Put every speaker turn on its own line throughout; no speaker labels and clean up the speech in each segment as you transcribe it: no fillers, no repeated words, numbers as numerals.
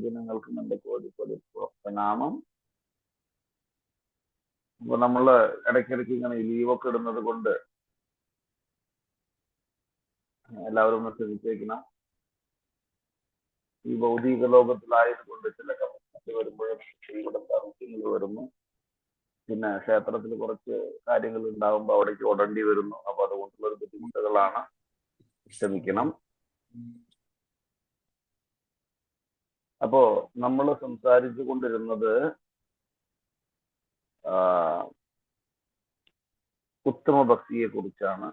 ദിനങ്ങൾക്കും എൻ്റെ കോടി പ്രണാമം. അപ്പൊ നമ്മള് ഇടയ്ക്കിടയ്ക്ക് ഇങ്ങനെ ലീവൊക്കെ ഇടുന്നത് കൊണ്ട് എല്ലാവരും ഒന്ന് ശ്രദ്ധിച്ചേക്കണം. ഈ ഭൗതിക ലോകത്തിലായതുകൊണ്ട് ചില കമ്മിറ്റി വരുമ്പോഴും ഇവിടെ മീറ്റിങ്ങുകൾ വരുന്നു. പിന്നെ ക്ഷേത്രത്തിൽ കുറച്ച് കാര്യങ്ങൾ ഉണ്ടാകുമ്പോൾ അവിടേക്ക് ഓടേണ്ടി വരുന്നു. അപ്പൊ അതുകൊണ്ടുള്ള ഒരു ബുദ്ധിമുട്ടുകളാണ്. ക്ഷമിക്കണം. അപ്പോ നമ്മൾ സംസാരിച്ചു കൊണ്ടിരുന്നത് ഉത്തമ ഭക്തിയെ കുറിച്ചാണ്.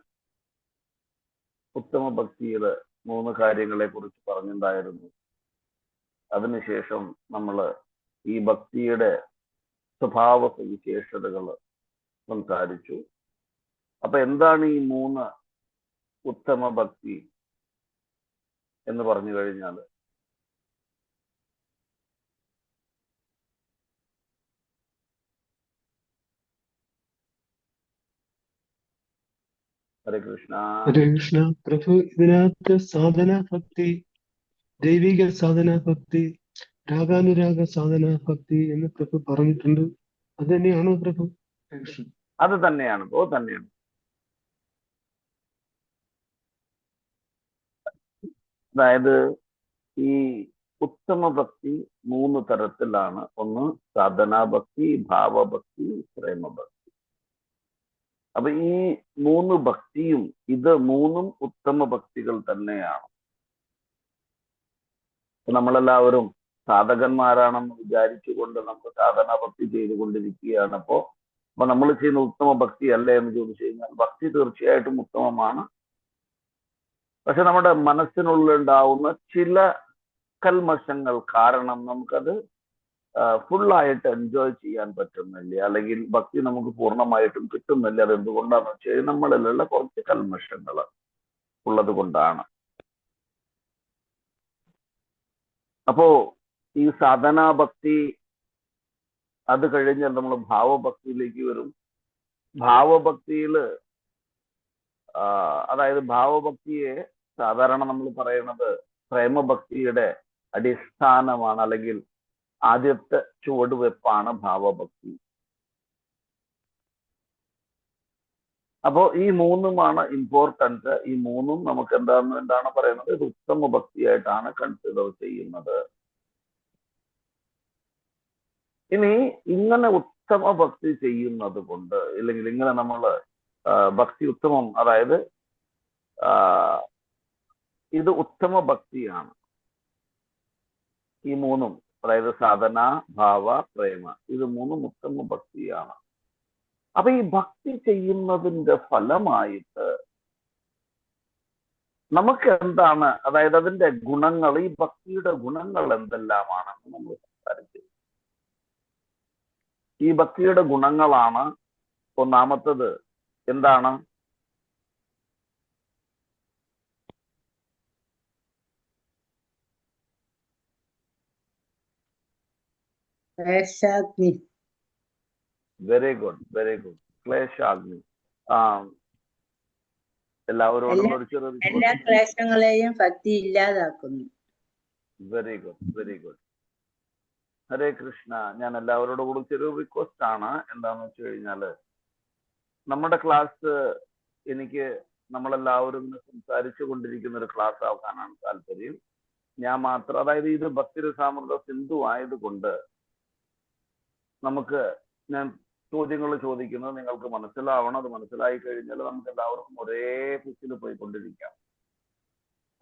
ഉത്തമ ഭക്തിയുടെ 3 കാര്യങ്ങളെ കുറിച്ച് പറഞ്ഞിട്ടുണ്ടായിരുന്നു. അതിനുശേഷം നമ്മൾ ഈ ഭക്തിയുടെ സ്വഭാവ സവിശേഷതകൾ സംസാരിച്ചു. അപ്പൊ എന്താണ് ഈ 3 ഉത്തമ ഭക്തി എന്ന് പറഞ്ഞു കഴിഞ്ഞാൽ, ഹരേ കൃഷ്ണ.
ഹരേ കൃഷ്ണ. പ്രഭു, ഇതിനകത്ത് സാധനാ ഭക്തി, ദൈവിക സാധനാ ഭക്തി, രാഗാനുരാഗ സാധനാ ഭക്തി എന്ന് പ്രഭു പറഞ്ഞിട്ടുണ്ട്. അത് തന്നെയാണോ പ്രഭു? കൃഷ്ണ.
അത് തന്നെയാണ്. തന്നെയാണ്. അതായത് ഈ ഉത്തമ ഭക്തി 3 തരത്തിലാണ്. ഒന്ന് സാധനാഭക്തി, ഭാവഭക്തി, പ്രേമഭക്തി. അപ്പൊ ഈ 3 ഭക്തിയും ഇത് 3ഉം ഉത്തമ ഭക്തികൾ തന്നെയാണ്. നമ്മളെല്ലാവരും സാധകന്മാരാണെന്ന് വിചാരിച്ചുകൊണ്ട് നമ്മൾ സാധനാഭക്തി ചെയ്തുകൊണ്ടിരിക്കുകയാണ്. അപ്പോ നമ്മൾ ചെയ്യുന്ന ഉത്തമ ഭക്തി അല്ല എന്ന് ചോദിച്ചു കഴിഞ്ഞാൽ, ഭക്തി തീർച്ചയായിട്ടും ഉത്തമമാണ്. പക്ഷെ നമ്മുടെ മനസ്സിനുള്ളിലുണ്ടാവുന്ന ചില കൽമഷങ്ങൾ കാരണം നമുക്കത് ഫുള്ളായിട്ട് എൻജോയ് ചെയ്യാൻ പറ്റുന്നില്ല, അല്ലെങ്കിൽ ഭക്തി നമുക്ക് പൂർണ്ണമായിട്ടും കിട്ടുന്നില്ല. അത് എന്തുകൊണ്ടാന്ന് വെച്ച് കഴിഞ്ഞാൽ നമ്മളിലുള്ള കുറച്ച് കൽമഷങ്ങൾ ഉള്ളത് കൊണ്ടാണ്. അപ്പോ ഈ സാധനാഭക്തി അത് കഴിഞ്ഞാൽ നമ്മൾ ഭാവഭക്തിയിലേക്ക് വരും. ഭാവഭക്തിയില് അതായത് ഭാവഭക്തിയെ സാധാരണ നമ്മൾ പറയുന്നത് പ്രേമഭക്തിയുടെ അടിസ്ഥാനമാണ്, അല്ലെങ്കിൽ ആദ്യത്തെ ചുവടുവെപ്പാണ് ഭാവഭക്തി. അപ്പോ ഈ 3ഉമാണ് ഇമ്പോർട്ടൻറ്റ്. ഈ 3ഉം നമുക്ക് എന്താണ് പറയുന്നത്, ഇത് ഉത്തമ ഭക്തിയായിട്ടാണ് കൺസിഡർ ചെയ്യുന്നത്. ഇനി ഇങ്ങനെ ഉത്തമ ഭക്തി ചെയ്യുന്നത് കൊണ്ട്, ഇല്ലെങ്കിൽ ഇങ്ങനെ നമ്മൾ ഭക്തി ഉത്തമം, അതായത് ഇത് ഉത്തമ ഭക്തിയാണ്. ഈ 3ഉം, അതായത് സാധന, ഭാവ, പ്രേമ, ഇത് 3ഉം ഉത്തമ ഭക്തിയാണ്. അപ്പൊ ഈ ഭക്തി ചെയ്യുന്നതിന്റെ ഫലമായിട്ട് നമുക്ക് എന്താണ്, അതായത് അതിന്റെ ഗുണങ്ങൾ, ഈ ഭക്തിയുടെ ഗുണങ്ങൾ എന്തെല്ലാമാണെന്ന് നമ്മൾ സംസാരിച്ചു. ഈ ഭക്തിയുടെ ഗുണങ്ങളാണ് ഒന്നാമത്തത് എന്താണ്?
ക്ലേശാഗ്നി.
Very good, very good. ക്ലേശാഗ്നി. എല്ലാവരോടും
എല്ലാ ക്ലേശങ്ങളെയും ഭക്തി ഇല്ലാതാക്കുന്നു.
Very good, very good. Hare Krishna. ഞാൻ എല്ലാവരോടും കൂടി ചെറിയൊരു റിക്വസ്റ്റ് ആണ്. എന്താന്ന് വെച്ച് കഴിഞ്ഞാല്, നമ്മുടെ ക്ലാസ് എനിക്ക് നമ്മളെല്ലാവരും സംസാരിച്ചു കൊണ്ടിരിക്കുന്ന ഒരു ക്ലാസ് ആക്കാനാണ് താല്പര്യം. ഞാൻ മാത്രം, അതായത് ഇത് ഭക്തിരസാമൃത സിന്ധു ആയതുകൊണ്ട് നമുക്ക് ഞാൻ ചോദ്യങ്ങൾ ചോദിക്കുന്നത് നിങ്ങൾക്ക് മനസ്സിലാവണം. അത് മനസ്സിലായി കഴിഞ്ഞാൽ നമുക്ക് എല്ലാവർക്കും ഒരേ ഫിസിൽ പോയിക്കൊണ്ടിരിക്കാം.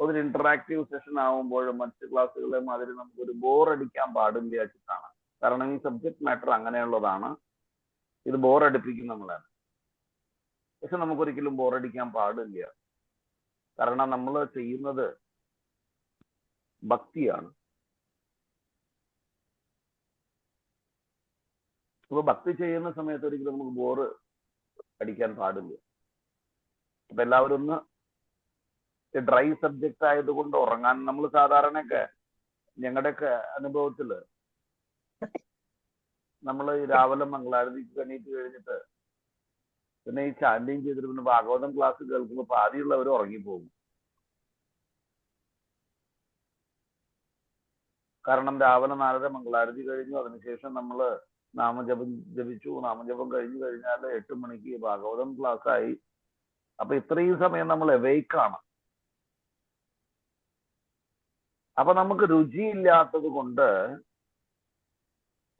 ഒരു ഇന്ററാക്റ്റീവ് സെഷൻ ആവുമ്പോൾ മറ്റ് ക്ലാസ്സുകളെ മാതിരി നമുക്കൊരു ബോറടിക്കാൻ പാടില്ല വെച്ചിട്ടാണ്. കാരണം ഈ സബ്ജക്ട് മാറ്റർ അങ്ങനെയുള്ളതാണ്. ഇത് ബോറടിപ്പിക്കും നമ്മളാണ്. പക്ഷെ നമുക്കൊരിക്കലും ബോറടിക്കാൻ പാടില്ല. കാരണം നമ്മൾ ചെയ്യുന്നത് ഭക്തിയാണ്. അപ്പൊ ഭക്തി ചെയ്യുന്ന സമയത്ത് ഒരിക്കലും നമുക്ക് ബോറ് അടിക്കാൻ പാടില്ല. അപ്പൊ എല്ലാവരും ഒന്ന്, ഡ്രൈ സബ്ജക്റ്റ് ആയതുകൊണ്ട് ഉറങ്ങാൻ നമ്മൾ സാധാരണയൊക്കെ ഞങ്ങളുടെയൊക്കെ അനുഭവത്തില് നമ്മൾ രാവിലെ മംഗളാരതിക്ക് എണീറ്റ് കഴിഞ്ഞിട്ട് പിന്നെ ഈ ചാൻഡിങ് ചെയ്തിട്ട് പിന്നെ ഭാഗവതം ക്ലാസ് കേൾക്കുമ്പോൾ പാതിയുള്ളവർ ഉറങ്ങിപ്പോകും. കാരണം രാവിലെ 4:30 മംഗളാരതി കഴിഞ്ഞു, അതിനുശേഷം നമ്മൾ നാമജപം ജപിച്ചു. നാമജപം കഴിഞ്ഞു കഴിഞ്ഞാൽ 8 മണിക്ക് ഭാഗവതം ക്ലാസ് ആയി. അപ്പൊ ഇത്രയും സമയം നമ്മൾ എവേക്കാണ്. അപ്പൊ നമുക്ക് രുചിയില്ലാത്തത് കൊണ്ട്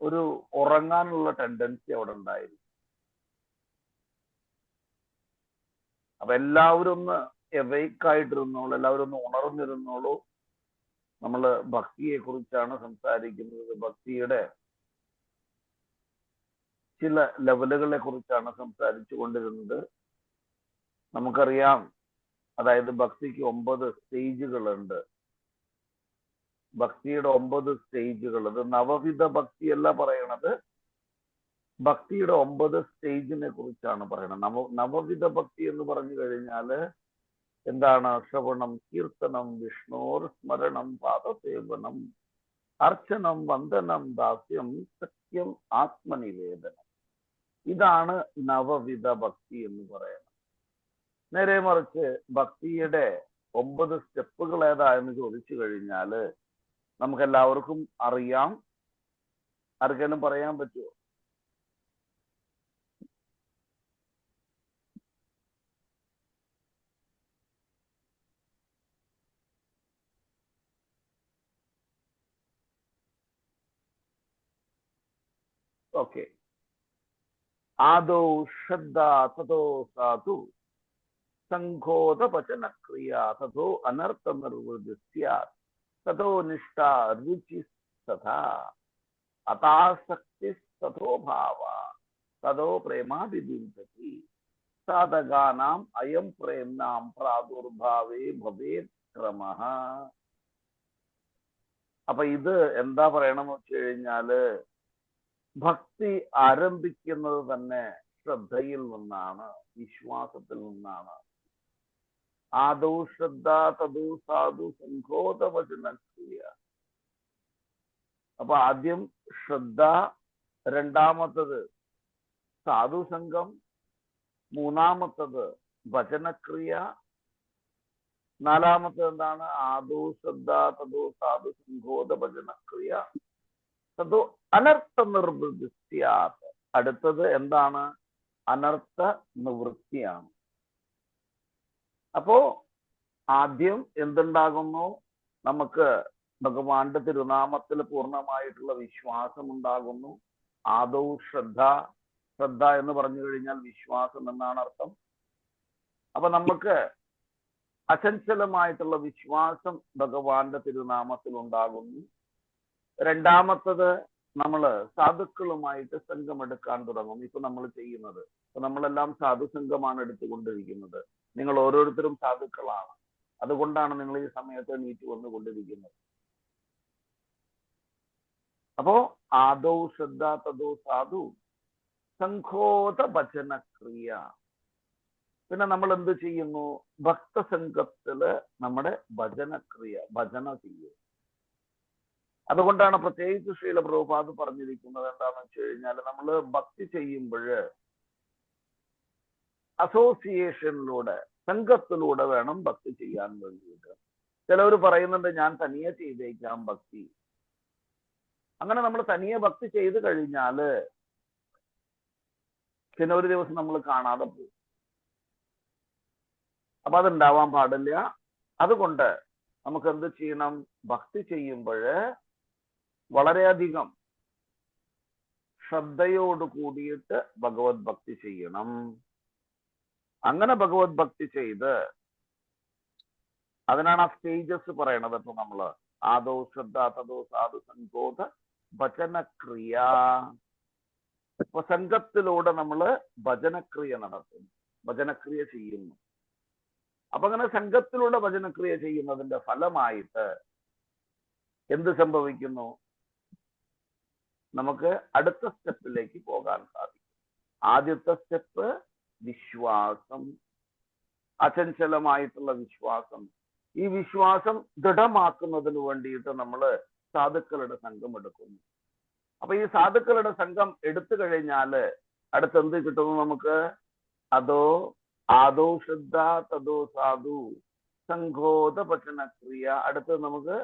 ഒരു ഉറങ്ങാനുള്ള ടെൻഡൻസി അവിടെ ഉണ്ടായിരുന്നു. അപ്പൊ എല്ലാവരും ഒന്ന് എവേക്കായിട്ടിരുന്നോളൂ, എല്ലാവരും ഒന്ന് ഉണർന്നിരുന്നോളൂ. നമ്മൾ ഭക്തിയെ കുറിച്ചാണ് സംസാരിക്കുന്നത്. ഭക്തിയുടെ ചില ലെവലുകളെ കുറിച്ചാണ് സംസാരിച്ചു കൊണ്ടിരുന്നത്. നമുക്കറിയാം, അതായത് ഭക്തിക്ക് 9 സ്റ്റേജുകളുണ്ട്. ഭക്തിയുടെ 9 സ്റ്റേജുകൾ. അത് നവവിധ ഭക്തിയല്ല പറയണത്, ഭക്തിയുടെ 9 സ്റ്റേജിനെ കുറിച്ചാണ് പറയണത്. നവവിധ ഭക്തി എന്ന് പറഞ്ഞു കഴിഞ്ഞാല് എന്താണ്? ശ്രവണം, കീർത്തനം, വിഷ്ണോർ സ്മരണം, പാദസേവനം, അർച്ചനം, വന്ദനം, ദാസ്യം, സത്യം, ആത്മനിവേദനം. ഇതാണ് നവവിധ ഭക്തി എന്ന് പറയുന്നത്. നേരെ മറിച്ച് ഭക്തിയുടെ 9 സ്റ്റെപ്പുകൾ ഏതായെന്ന് ചോദിച്ചു കഴിഞ്ഞാല് നമുക്ക് എല്ലാവർക്കും അറിയാം. ആർക്കെങ്കിലും പറയാൻ പറ്റുമോ? ഓക്കെ. ആദോ ശ്രദ്ധ, തതോ സാധു, സംഘോദപചനക്രിയ, തതോ അനർത്ഥ നിർവൃതി സ്യാത്, തതോ നിഷ്ഠ രുചി തഥാ അതാസക്തി തതോ ഭാവ, തതോ പ്രേമാഭിദുംസതി, സാധകാനാം അയം പ്രേംനാം പ്രാദുർഭാവേ ഭവേത് ക്രമഃ. അപ്പൊ ഇത് എന്താ പറയണമെന്ന് വെച്ച് കഴിഞ്ഞാല് ഭക്തി ആരംഭിക്കുന്നത് തന്നെ ശ്രദ്ധയിൽ നിന്നാണ്, വിശ്വാസത്തിൽ നിന്നാണ്. ആദൗ ശ്രദ്ധ, തദു സാധു, സംഘോദപചനക്രിയ. അപ്പൊ ആദ്യം ശ്രദ്ധ, രണ്ടാമത്തത് സാധുസംഘം, മൂന്നാമത്തത് ഭജനക്രിയ, നാലാമത്തത് എന്താണ്? ആദൗ ശ്രദ്ധ, തദു സാധു, സംഘോദപചനക്രിയ, തദോ അനർത്ഥ നിർവൃത്തി സ്യാത്. അടുത്തത് എന്താണ്? അനർത്ഥ നിവൃത്തിയാണ്. അപ്പോ ആദ്യം എന്തുണ്ടാകുന്നു? നമുക്ക് ഭഗവാന്റെ തിരുനാമത്തിൽ പൂർണ്ണമായിട്ടുള്ള വിശ്വാസം ഉണ്ടാകുന്നു. ആദൗ ശ്രദ്ധ. ശ്രദ്ധ എന്ന് പറഞ്ഞു കഴിഞ്ഞാൽ വിശ്വാസം എന്നാണ് അർത്ഥം. അപ്പൊ നമുക്ക് അചഞ്ചലമായിട്ടുള്ള വിശ്വാസം ഭഗവാന്റെ തിരുനാമത്തിൽ ഉണ്ടാകുന്നു. രണ്ടാമത്തത് നമ്മള് സാധുക്കളുമായിട്ട് സംഘമെടുക്കാൻ തുടങ്ങും. ഇപ്പൊ നമ്മൾ ചെയ്യുന്നത്, ഇപ്പൊ നമ്മളെല്ലാം സാധുസംഘമാണ് എടുത്തുകൊണ്ടിരിക്കുന്നത്. നിങ്ങൾ ഓരോരുത്തരും സാധുക്കളാണ്. അതുകൊണ്ടാണ് നിങ്ങൾ ഈ സമയത്ത് എണീറ്റ് വന്നുകൊണ്ടിരിക്കുന്നത്. അപ്പോ ആദൗ ശ്രദ്ധ, തദോ സാധു, സംഘോദ ഭജനക്രിയ. പിന്നെ നമ്മൾ എന്ത് ചെയ്യുന്നു? ഭക്തസംഘത്തില് നമ്മുടെ ഭജനക്രിയ, ഭജന ചെയ്യും. അതുകൊണ്ടാണ് പ്രത്യേകിച്ച് ശ്രീല പ്രഭുപാദ് പറഞ്ഞിരിക്കുന്നത് എന്താണെന്ന് വെച്ച് കഴിഞ്ഞാൽ, നമ്മൾ ഭക്തി ചെയ്യുമ്പോൾ അസോസിയേഷനിലൂടെ, സംഘത്തിലൂടെ വേണം ഭക്തി ചെയ്യാൻ വേണ്ടിയിട്ട്. ചിലവർ പറയുന്നുണ്ട് ഞാൻ തനിയെ ചെയ്തേക്കാം ഭക്തി. അങ്ങനെ നമ്മൾ തനിയെ ഭക്തി ചെയ്ത് കഴിഞ്ഞാല് പിന്നെ ഒരു ദിവസം നമ്മൾ കാണാതെ പോകും. അപ്പൊ അതുണ്ടാവാൻ പാടില്ല. അതുകൊണ്ട് നമുക്ക് എന്ത് ചെയ്യണം? ഭക്തി ചെയ്യുമ്പോൾ വളരെയധികം ശ്രദ്ധയോട് കൂടിയിട്ട് ഭഗവത് ഭക്തി ചെയ്യണം. അങ്ങനെ ഭഗവത് ഭക്തി ചെയ്ത്, അതിനാണ് ആ സ്റ്റേജസ് പറയണത്. ഇപ്പൊ നമ്മള് ആദോ ശ്രദ്ധ, തദോ സാധു, സംഘോദ ഭജനക്രിയ. ഇപ്പൊ സംഘത്തിലൂടെ നമ്മള് ഭജനക്രിയ നടത്തുന്നു, ഭജനക്രിയ ചെയ്യുന്നു. അപ്പൊ അങ്ങനെ സംഘത്തിലൂടെ ഭജനക്രിയ ചെയ്യുന്നതിന്റെ ഫലമായിട്ട് എന്ത് സംഭവിക്കുന്നു? നമുക്ക് അടുത്ത സ്റ്റെപ്പിലേക്ക് പോകാൻ സാധിക്കും. ആദ്യത്തെ സ്റ്റെപ്പ് വിശ്വാസം, അചഞ്ചലമായിട്ടുള്ള വിശ്വാസം. ഈ വിശ്വാസം ദൃഢമാക്കുന്നതിന് വേണ്ടിയിട്ട് നമ്മൾ സാധുക്കളുടെ സംഘം എടുക്കുന്നു. അപ്പൊ ഈ സാധുക്കളുടെ സംഘം എടുത്തു കഴിഞ്ഞാല് അടുത്തെന്ത് കിട്ടുന്നു നമുക്ക്? അതോ ആദോ ശ്രദ്ധ, തദോ സാധു, സംഘോദ ഭജനക്രിയ. അടുത്തത് നമുക്ക്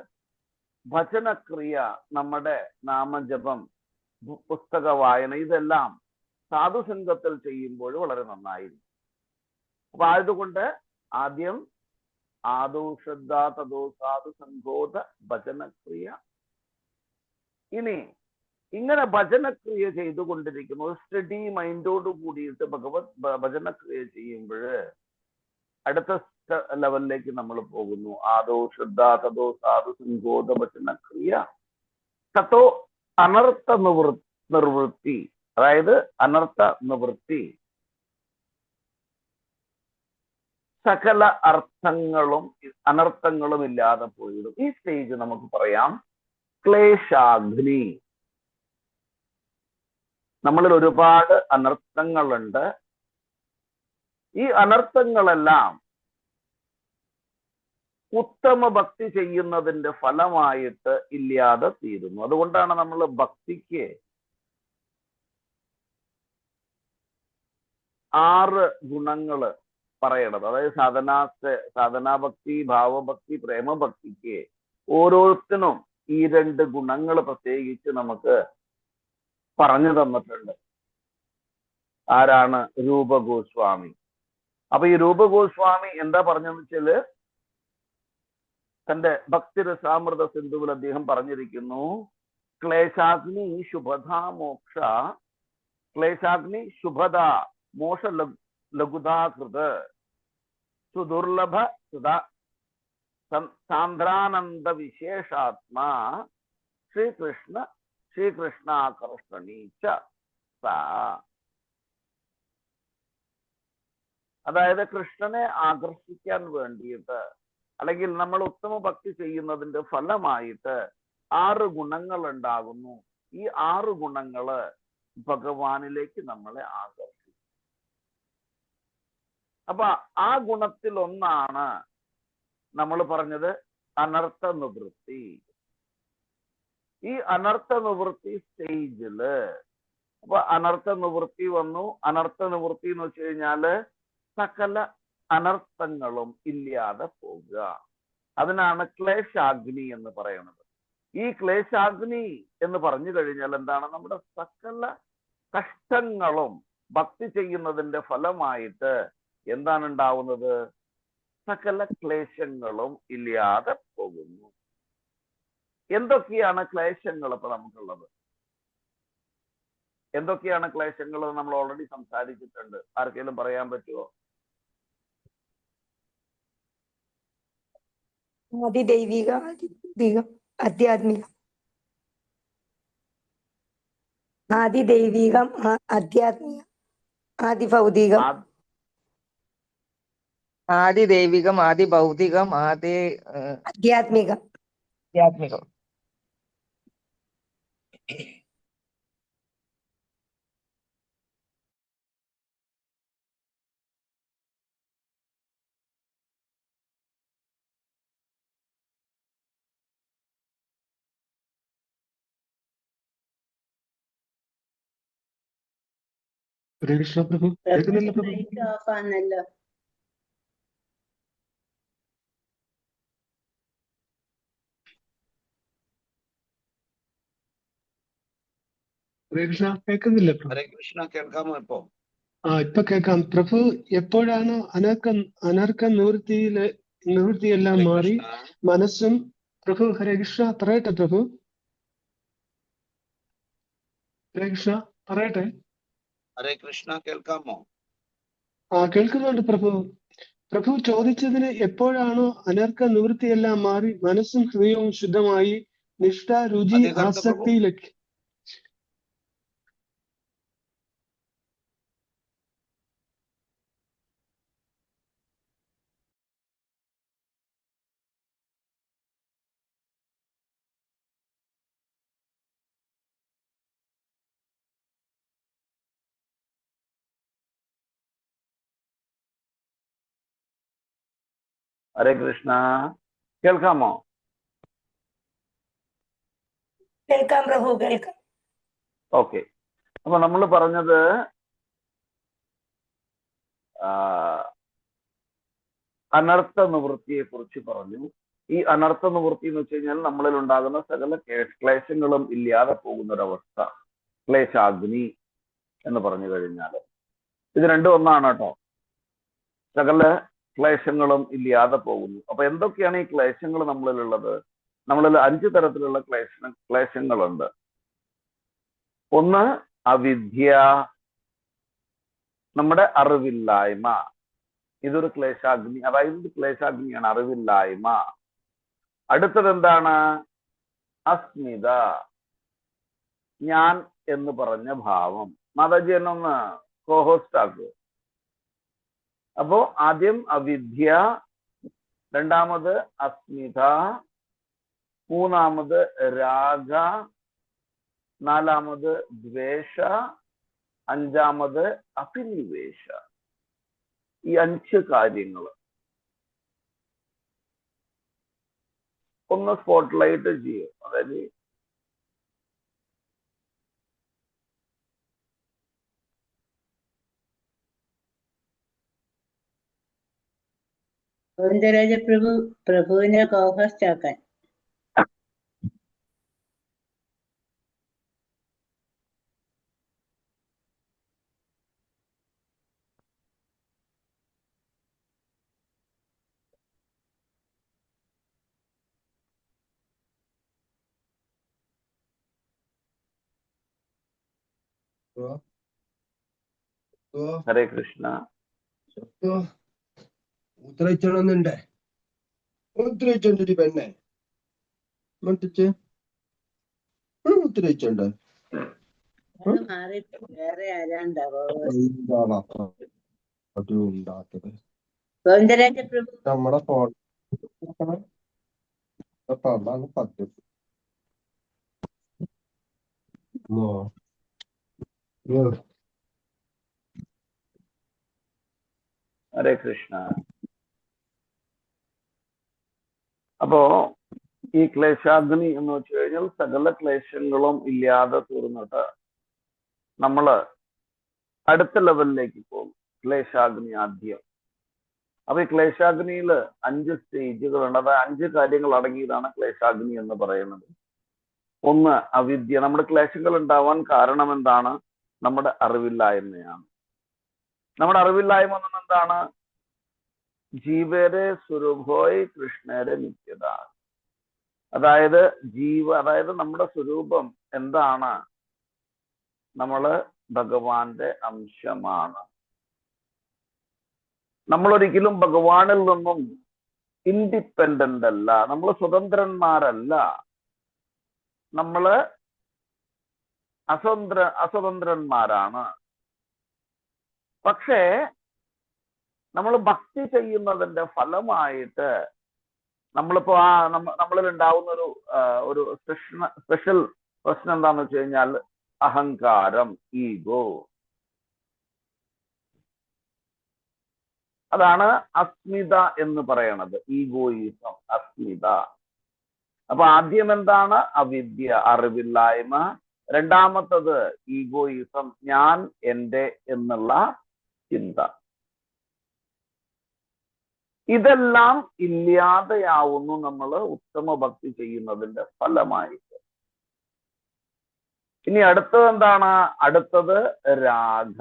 ഭജനക്രിയ, നമ്മുടെ നാമജപം, പുസ്തക വായന, ഇതെല്ലാം സാധുസംഘത്തിൽ ചെയ്യുമ്പോൾ വളരെ നന്നായിരിക്കും. അപ്പൊ ആയതുകൊണ്ട് ആദ്യം ആദോ ശ്രദ്ധ തതോ സാധുസംഘോധ ഭജനക്രിയ. ഇനി ഇങ്ങനെ ഭജനക്രിയ ചെയ്തുകൊണ്ടിരിക്കുമ്പോൾ സ്റ്റഡി മൈൻഡോട് കൂടിയിട്ട് ഭജനക്രിയ ചെയ്യുമ്പോൾ അടുത്ത ലെവലിലേക്ക് നമ്മൾ പോകുന്നു. ആദോ ശ്രദ്ധ തതോ സാധുസംഘോധ ഭജനക്രിയ തതോ അനർത്ഥ നിർവൃത്തി, അതായത് അനർത്ഥ നിവൃത്തി, സകല അനർത്ഥങ്ങളും ഇല്ലാതെ പോയിടും. ഈ സ്റ്റേജ് നമുക്ക് പറയാം ക്ലേശാഗ്നി. നമ്മളിൽ ഒരുപാട് അനർത്ഥങ്ങളുണ്ട്. ഈ അനർത്ഥങ്ങളെല്ലാം ഉത്തമ ഭക്തി ചെയ്യുന്നതിന്റെ ഫലമായിട്ട് ഇല്ലാതെ തീരുന്നു. അതുകൊണ്ടാണ് നമ്മൾ ഭക്തിക്ക് 6 ഗുണങ്ങള് പറയണത്. അതായത് സാധനാഭക്തി, ഭാവഭക്തി, പ്രേമഭക്തിക്ക് ഓരോരുത്തരും ഈ 2 ഗുണങ്ങൾ പ്രത്യേകിച്ച് നമുക്ക് പറഞ്ഞു തന്നിട്ടുണ്ട്. ആരാണ്? രൂപ ഗോസ്വാമി. അപ്പൊ ഈ രൂപ ഗോസ്വാമി എന്താ പറഞ്ഞെന്ന് വെച്ചാല്, തന്റെ ഭക്തിരസാമൃത സിന്ധുവിൽ അദ്ദേഹം പറഞ്ഞിരിക്കുന്നു, ക്ലേശാഗ്നി ശുഭധാ മോക്ഷ, ക്ലേശാഗ്നി ശുഭദ മോക്ഷ ലഘുതാകൃത് സുദുർലഭ സാന്ദ്രാനന്ദ വിശേഷാത്മാ ശ്രീകൃഷ്ണാകർഷണീച്ച. അതായത് കൃഷ്ണനെ ആകർഷിക്കാൻ വേണ്ടിയിട്ട്, അല്ലെങ്കിൽ നമ്മൾ ഉത്തമ ഭക്തി ചെയ്യുന്നതിന്റെ ഫലമായിട്ട് 6 ഗുണങ്ങൾ ഉണ്ടാകുന്നു. ഈ 6 ഗുണങ്ങള് ഭഗവാനിലേക്ക് നമ്മളെ ആകർഷിക്കും. അപ്പൊ ആ ഗുണത്തിൽ ഒന്നാണ് നമ്മൾ പറഞ്ഞത് അനർത്ഥ നിവൃത്തി. ഈ അനർത്ഥ നിവൃത്തി സ്റ്റേജില് അപ്പൊ അനർത്ഥ നിവൃത്തി വന്നു. അനർത്ഥ നിവൃത്തി എന്ന് വെച്ച് കഴിഞ്ഞാല് സകല അനർത്ഥങ്ങളും ഇല്ലാതെ പോകുക. അതിനാണ് ക്ലേശാഗ്നി എന്ന് പറയുന്നത്. ഈ ക്ലേശാഗ്നി എന്ന് പറഞ്ഞു കഴിഞ്ഞാൽ എന്താണ്? നമ്മുടെ സകല കഷ്ടങ്ങളും ഭക്തി ചെയ്യുന്നതിന്റെ ഫലമായിട്ട് എന്താണ് ഉണ്ടാവുന്നത്? സകല ക്ലേശങ്ങളും ഇല്ലാതെ പോകുന്നു. എന്തൊക്കെയാണ് ക്ലേശങ്ങൾ ഇപ്പൊ നമുക്കുള്ളത്? എന്തൊക്കെയാണ് ക്ലേശങ്ങൾ? നമ്മൾ ഓൾറെഡി സംസാരിച്ചിട്ടുണ്ട്. ആർക്കെങ്കിലും പറയാൻ പറ്റുമോ?
ആദിദൈവിക, ആധ്യാത്മികം. ആദിദൈവികം, ആധ്യാത്മികം, ആദിഭൗതികം.
ആദിദൈവികം, ആദിഭൗതികം,
ആധ്യാത്മികം.
ആധ്യാത്മികം.
ഹരേ കൃഷ്ണ പ്രഭു. കേൾക്കുന്നില്ല പ്രഭു?
മൈക്ക് ഓഫ് ആണല്ലോ.
ഹരേ കൃഷ്ണ കേൾക്കുന്നില്ല പ്രഭു?
ഹരേ കൃഷ്ണ കേൾക്കാമോ ഇപ്പോ?
ഇപ്പൊ കേൾക്കാം പ്രഭു. എപ്പോഴാണ് അനർക്ക നിവൃത്തിയെല്ലാം മാറി മനസ്സും പ്രഭു? ഹരേ കൃഷ്ണ പറയട്ടെ പ്രഭു. ഹരേ കൃഷ്ണ പറയട്ടെ.
ഹരേ കൃഷ്ണ കേൾക്കാമോ?
കേൾക്കുന്നുണ്ട് പ്രഭു. പ്രഭു ചോദിച്ചതിന് എപ്പോഴാണോ അനർക്ക നിവൃത്തിയെല്ലാം മാറി മനസ്സും ഹൃദയവും ശുദ്ധമായി നിഷ്ഠ, രുചി, ആസക്തിയിലേക്ക്.
ഹരേ കൃഷ്ണ കേൾക്കാമോ?
കേൾക്കാം പ്രഭു, കേൾക്കാം.
ഓക്കെ. അപ്പൊ നമ്മൾ പറഞ്ഞത് അനർത്ഥ നിവൃത്തിയെ കുറിച്ച് പറഞ്ഞു. ഈ അനർത്ഥ നിവൃത്തി എന്ന് വെച്ച് കഴിഞ്ഞാൽ നമ്മളിൽ ഉണ്ടാകുന്ന സകല ക്ലേശങ്ങളും ഇല്ലാതെ പോകുന്ന ഒരവസ്ഥ, ക്ലേശാഗ്നി എന്ന് പറഞ്ഞു കഴിഞ്ഞാൽ ഇത് രണ്ടും ഒന്നാണ് കേട്ടോ. സകല ക്ലേശങ്ങളും ഇല്ലാതെ പോകുന്നു. അപ്പൊ എന്തൊക്കെയാണ് ഈ ക്ലേശങ്ങൾ നമ്മളിലുള്ളത്? നമ്മളിൽ 5 തരത്തിലുള്ള ക്ലേശങ്ങളുണ്ട്. ഒന്ന് അവിദ്യ, നമ്മുടെ അറിവില്ലായ്മ. ഇതൊരു ക്ലേശാഗ്നി, അതായത് ക്ലേശാഗ്നിയാണ്, അറിവില്ലായ്മ. അടുത്തത് എന്താണ്? അസ്മിത, ഞാൻ എന്ന് പറഞ്ഞ ഭാവം. മാതാജി എന്നൊന്ന് കോഹോസ്റ്റ് ആക്കുക. അപ്പോ ആദ്യം അവിദ്യ, രണ്ടാമത് അസ്മിത, മൂന്നാമത് രാഗ, നാലാമത് ദ്വേഷ, അഞ്ചാമത് അഭിനിവേശ. ഈ 5 കാര്യങ്ങൾ ഒന്ന് സ്പോട്ട്ലൈറ്റ് ചെയ്യും. അതായത്
ഗോവിന്ദരാജ പ്രഭുവിനെ കോഹോസ്റ്റ് ആക്കാൻ.
ഹരേ കൃഷ്ണ.
ഉത്തരയിച്ചോന്നുണ്ടേ ഉത്തരയിച്ചോണ്ടി പെണ്ണെ മട്ടിച്ച് ഉത്തരയിച്ചോണ്ട്
മാറിയിട്ട് വേറെ ആരാണ്ടാവോ?
ഉണ്ടാക്കത്
ഗോവിന്ദരാജ പ്രഭു
നമ്മുടെ ഫോൺ പത്ത്
ഹരേ കൃഷ്ണ. അപ്പോ ഈ ക്ലേശാഗ്നി എന്ന് വെച്ച് കഴിഞ്ഞാൽ സകല ക്ലേശങ്ങളും ഇല്ലാതെ തീർന്നിട്ട് നമ്മള് അടുത്ത ലെവലിലേക്ക് പോകും. ക്ലേശാഗ്നി ആദ്യം. അപ്പൊ ഈ ക്ലേശാഗ്നിയിൽ 5 സ്റ്റേജുകളുണ്ട്. അത് 5 കാര്യങ്ങൾ അടങ്ങിയതാണ് ക്ലേശാഗ്നി എന്ന് പറയുന്നത്. ഒന്ന് അവിദ്യ. നമ്മുടെ ക്ലേശങ്ങൾ ഉണ്ടാവാൻ കാരണം എന്താണ്? നമ്മുടെ അറിവില്ലായ്മയാണ്. നമ്മുടെ അറിവില്ലായ്മ എന്നത് എന്താണ്? ജീവരെ സ്വരൂപോയ് കൃഷ്ണരെ നിത്യത. അതായത് അതായത് നമ്മുടെ സ്വരൂപം എന്താണ്? നമ്മള് ഭഗവാന്റെ അംശമാണ്. നമ്മളൊരിക്കലും ഭഗവാനിൽ നിന്നും ഇൻഡിപെൻഡന്റ് അല്ല, നമ്മൾ സ്വതന്ത്രന്മാരല്ല, നമ്മള് അസ്വതന്ത്രന്മാരാണ്. പക്ഷേ നമ്മൾ ഭക്തി ചെയ്യുന്നതിന്റെ ഫലമായിട്ട് നമ്മളിപ്പോ നമ്മളിൽ ഉണ്ടാവുന്ന ഒരു സ്പെഷ്യൽ പ്രശ്നം എന്താന്ന് വെച്ച് കഴിഞ്ഞാൽ അഹങ്കാരം, ഈഗോ. അതാണ് അസ്മിത എന്ന് പറയണത്, ഈഗോയിസം, അസ്മിത. അപ്പൊ ആദ്യം എന്താണ്? അവിദ്യ, അറിവില്ലായ്മ. രണ്ടാമത്തത് ഈഗോയിസം, ഞാൻ, എൻ്റെ എന്നുള്ള ചിന്ത. ഇതെല്ലാം ഇല്ലാതെയാവുന്നു നമ്മൾ ഉത്തമ ഭക്തി ചെയ്യുന്നതിന്റെ ഫലമായിട്ട്. ഇനി അടുത്തത് എന്താണ്? അടുത്തത് രാഗ.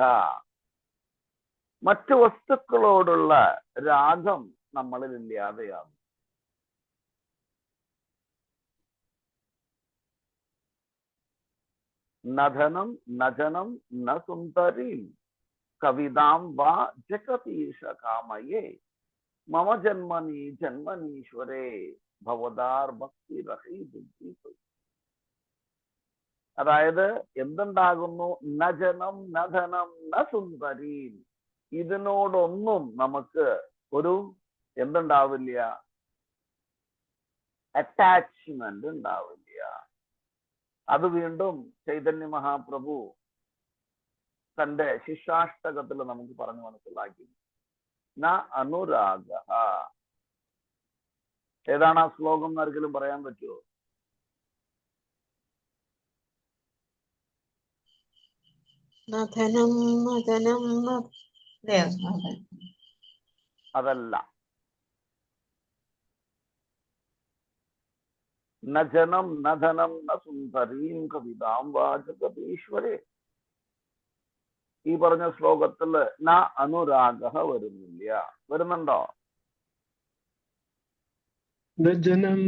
മറ്റു വസ്തുക്കളോടുള്ള രാഗം നമ്മളിൽ ഇല്ലാതെയാകും. നധനം നജനം ന സുന്ദരീം കവിതാം വാ ജഗതീശ കാമയേ മമ ജന്മനി ജന്മനീശ്വരേ ഭവദാർ ഭക്തി രഹി ബുദ്ധി. അതായത് എന്തുണ്ടാകുന്നു? നജനം നധനം ന സുന്ദരീം. ഇതിനോടൊന്നും നമുക്ക് ഒരു എന്തുണ്ടാവില്ല? അറ്റാച്ച്മെന്റ് ഉണ്ടാവില്ല. അത് വീണ്ടും ചൈതന്യ മഹാപ്രഭു തന്റെ ശിഷ്യാഷ്ടകത്തിൽ നമുക്ക് പറഞ്ഞു മനസ്സിലാക്കി. ന അനുരാഗ. ഏതാണ് ആ ശ്ലോകം എന്ന് ആർക്കെങ്കിലും പറയാൻ പറ്റുമോ? അതല്ല. ന ജനം ന ധനം ന സുന്ദരീം കവിതാം വാചകീശ്വരേ. ഈ പറഞ്ഞ ശ്ലോകത്തില് ന അനുരാഗ വരുന്നില്ല. വരുന്നുണ്ടോ?
न जनम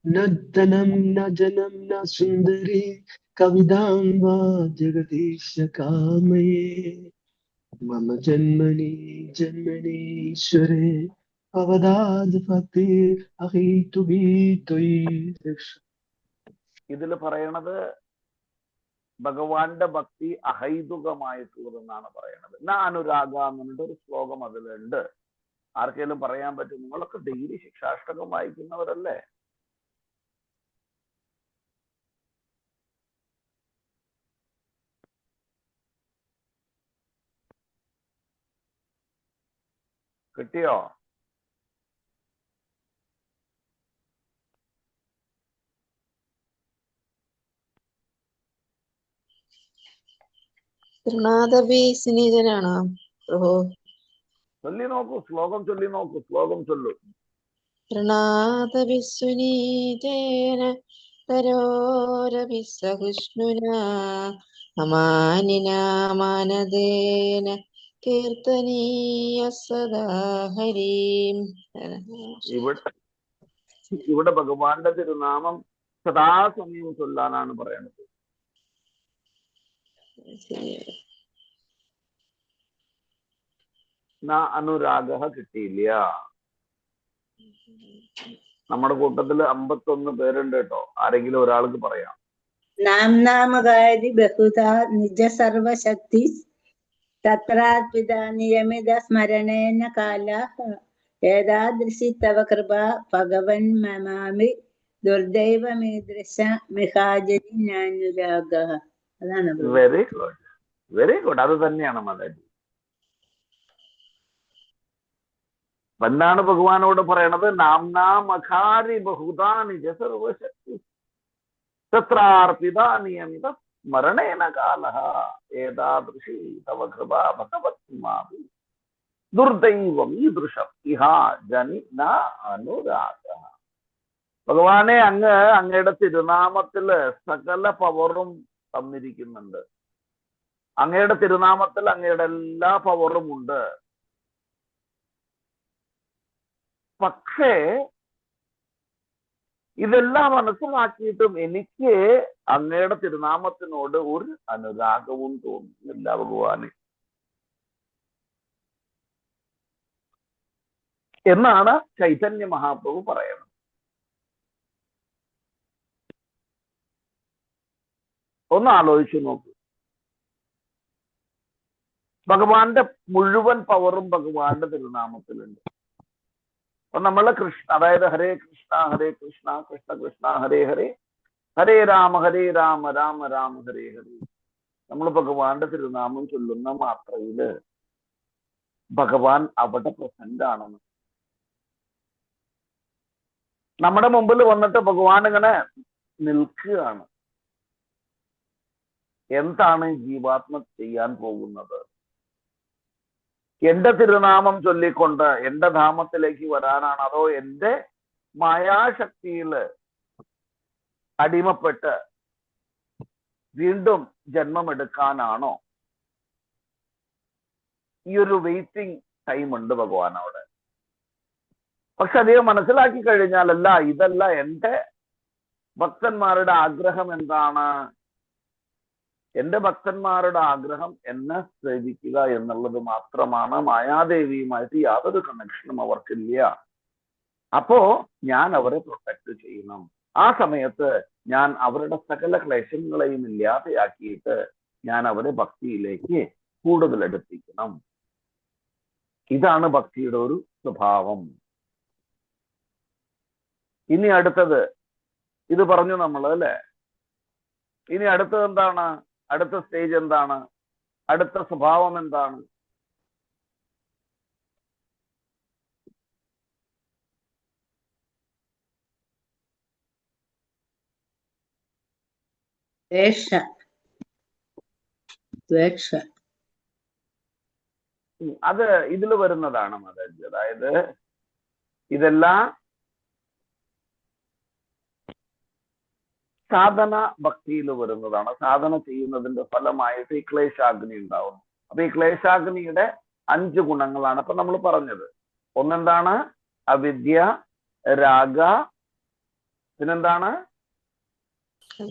न धनम न जनम न सुंदरी कविदां वा जगदीश कामये मम जन्मनि जन्मनीश्वरे അവതാദ ഭക്തി അഹീതു ഭീത്വയി.
ഇതിൽ പറയണത് ഭഗവാന്റെ ഭക്തി അഹൈതുകമായിട്ടുള്ളതെന്നാണ് പറയണത്. ന അനുരാഗ എന്നുണ്ട് ഒരു ശ്ലോകം അതിലുണ്ട്. ആർക്കെങ്കിലും പറയാൻ പറ്റും? നിങ്ങളൊക്കെ ഡെയിലി ശിക്ഷാഷ്ടകം വായിക്കുന്നവരല്ലേ? കിട്ടിയോ?
തൃണാദപീസിനിജനാണോ പ്രഭു?
ചൊല്ലി നോക്കൂ, ശ്ലോകം ചൊല്ലി നോക്കൂ, ശ്ലോകം ചൊല്ലു.
തൃണാദപിസുനീതേന തരോരപി സഹിഷ്ണുനാ അമാനിനാ മാനദേന കീർത്തനീയ സദാ ഹരിം.
ഇവിടെ ഭഗവാന്റെ തിരുനാമം സദാസമയം ചൊല്ലാനാണ് പറയണത്. ന അനുരാഗ കിട്ടിയില്ല. നമ്മുടെ കൂട്ടത്തില് 51 പേരുണ്ട് കേട്ടോ. ആരെങ്കിലും ഒരാൾക്ക് പറയാം.
നാംനാമകാരി ബഹുധാ നിജ സർവശക്തി തത്രാർപ്പിത നിയമിത സ്മരണേന കാലാഹ ഏതാദൃശി തവ കൃപ ഭഗവൻ മമാമി ദുർദൈവമീദൃശ മിഹാജനി ജ്ഞാനുരാഗ. അതാണ്
വെരി ഗുഡ്, വെരി ഗുഡ്. അത് തന്നെയാണ് മാതാജി. എന്താണ് ഭഗവാനോട് പറയണത്? നാംനാമകാരി ബഹുധാ നിജ സർവശക്തി തത്രാർപ്പിത നിയമിത സ്മരണേന കാലഃ ഏതാദൃശി തവ കൃപ ഭഗവത്മാവി ദുർദൈവം ഈദൃശം ഇഹാ ജനി ന അനുരാഗ. ഭഗവാനെ, അങ്ങയുടെ തിരുനാമത്തില് സകല പവറും തന്നിരിക്കുന്നുണ്ട്. അങ്ങയുടെ തിരുനാമത്തിൽ അങ്ങയുടെ എല്ലാ പവറും ഉണ്ട്. പക്ഷേ ഇതെല്ലാം മനസ്സിലാക്കിയിട്ടും എനിക്ക് അങ്ങയുടെ തിരുനാമത്തിനോട് ഒരു അനുരാഗവും തോന്നുന്നില്ല ഭഗവാനെ എന്നാണ് ചൈതന്യ മഹാപ്രഭു പറയുന്നത്. ഒന്ന് ആലോചിച്ചു നോക്കൂ. ഭഗവാന്റെ മുഴുവൻ പവറും ഭഗവാന്റെ തിരുനാമത്തിലുണ്ട്. അപ്പൊ നമ്മള് കൃഷ്ണ, അതായത് ഹരേ കൃഷ്ണ കൃഷ്ണ കൃഷ്ണ ഹരേ ഹരേ, ഹരേ രാമ രാമ രാമ ഹരേ ഹരേ. നമ്മൾ ഭഗവാന്റെ തിരുനാമം ചൊല്ലുന്ന മാത്രയില് ഭഗവാൻ അവിടെ പ്രസന്റ് ആണെന്ന്. നമ്മുടെ മുമ്പിൽ വന്നിട്ട് ഭഗവാൻ ഇങ്ങനെ നിൽക്കുകയാണ്. എന്താണ് ജീവാത്മ ചെയ്യാൻ പോകുന്നത്? എന്റെ തിരുനാമം ചൊല്ലിക്കൊണ്ട് എന്റെ ധാമത്തിലേക്ക് വരാനാണ്, അതോ എന്റെ മായാശക്തിയില് അടിമപ്പെട്ട് വീണ്ടും ജന്മമെടുക്കാനാണോ? ഈ ഒരു വെയിറ്റിംഗ് ടൈം ഉണ്ട് ഭഗവാൻ അവിടെ. പക്ഷെ അദ്ദേഹം മനസ്സിലാക്കി കഴിഞ്ഞാലല്ല, ഇതല്ല എന്റെ ഭക്തന്മാരുടെ ആഗ്രഹം. എന്താണ് എന്റെ ഭക്തന്മാരുടെ ആഗ്രഹം? എന്നെ സേവിക്കുക എന്നുള്ളത് മാത്രമാണ്. മായാദേവിയുമായിട്ട് യാതൊരു കണക്ഷനും അവർക്കില്ല. അപ്പോ ഞാൻ അവരെ പ്രൊട്ടക്ട് ചെയ്യണം. ആ സമയത്ത് ഞാൻ അവരുടെ സകല ക്ലേശങ്ങളെയും ഇല്ലാതെയാക്കിയിട്ട് ഞാൻ അവരെ ഭക്തിയിലേക്ക് കൂടുതൽ അടുപ്പിക്കണം. ഇതാണ് ഭക്തിയുടെ ഒരു സ്വഭാവം. ഇനി അടുത്തത് ഇത് പറഞ്ഞു നമ്മൾ അല്ലെ. ഇനി അടുത്തത് എന്താണ്? അടുത്ത സ്റ്റേജ് എന്താണ്? അടുത്ത സ്വഭാവം എന്താണ്? അത് ഇതിൽ വരുന്നതാണ് മാതാജി. അതായത് ഇതെല്ലാം സാധന ഭക്തിയിൽ വരുന്നതാണ്. സാധന ചെയ്യുന്നതിന്റെ ഫലമായിട്ട് ഈ ക്ലേശാഗ്നി ഉണ്ടാവുന്നു. അപ്പൊ ഈ ക്ലേശാഗ്നിയുടെ 5 ഗുണങ്ങളാണ് ഇപ്പൊ നമ്മൾ പറഞ്ഞത്. ഒന്നെന്താണ്? അവിദ്യ, രാഗ, പിന്നെന്താണ്?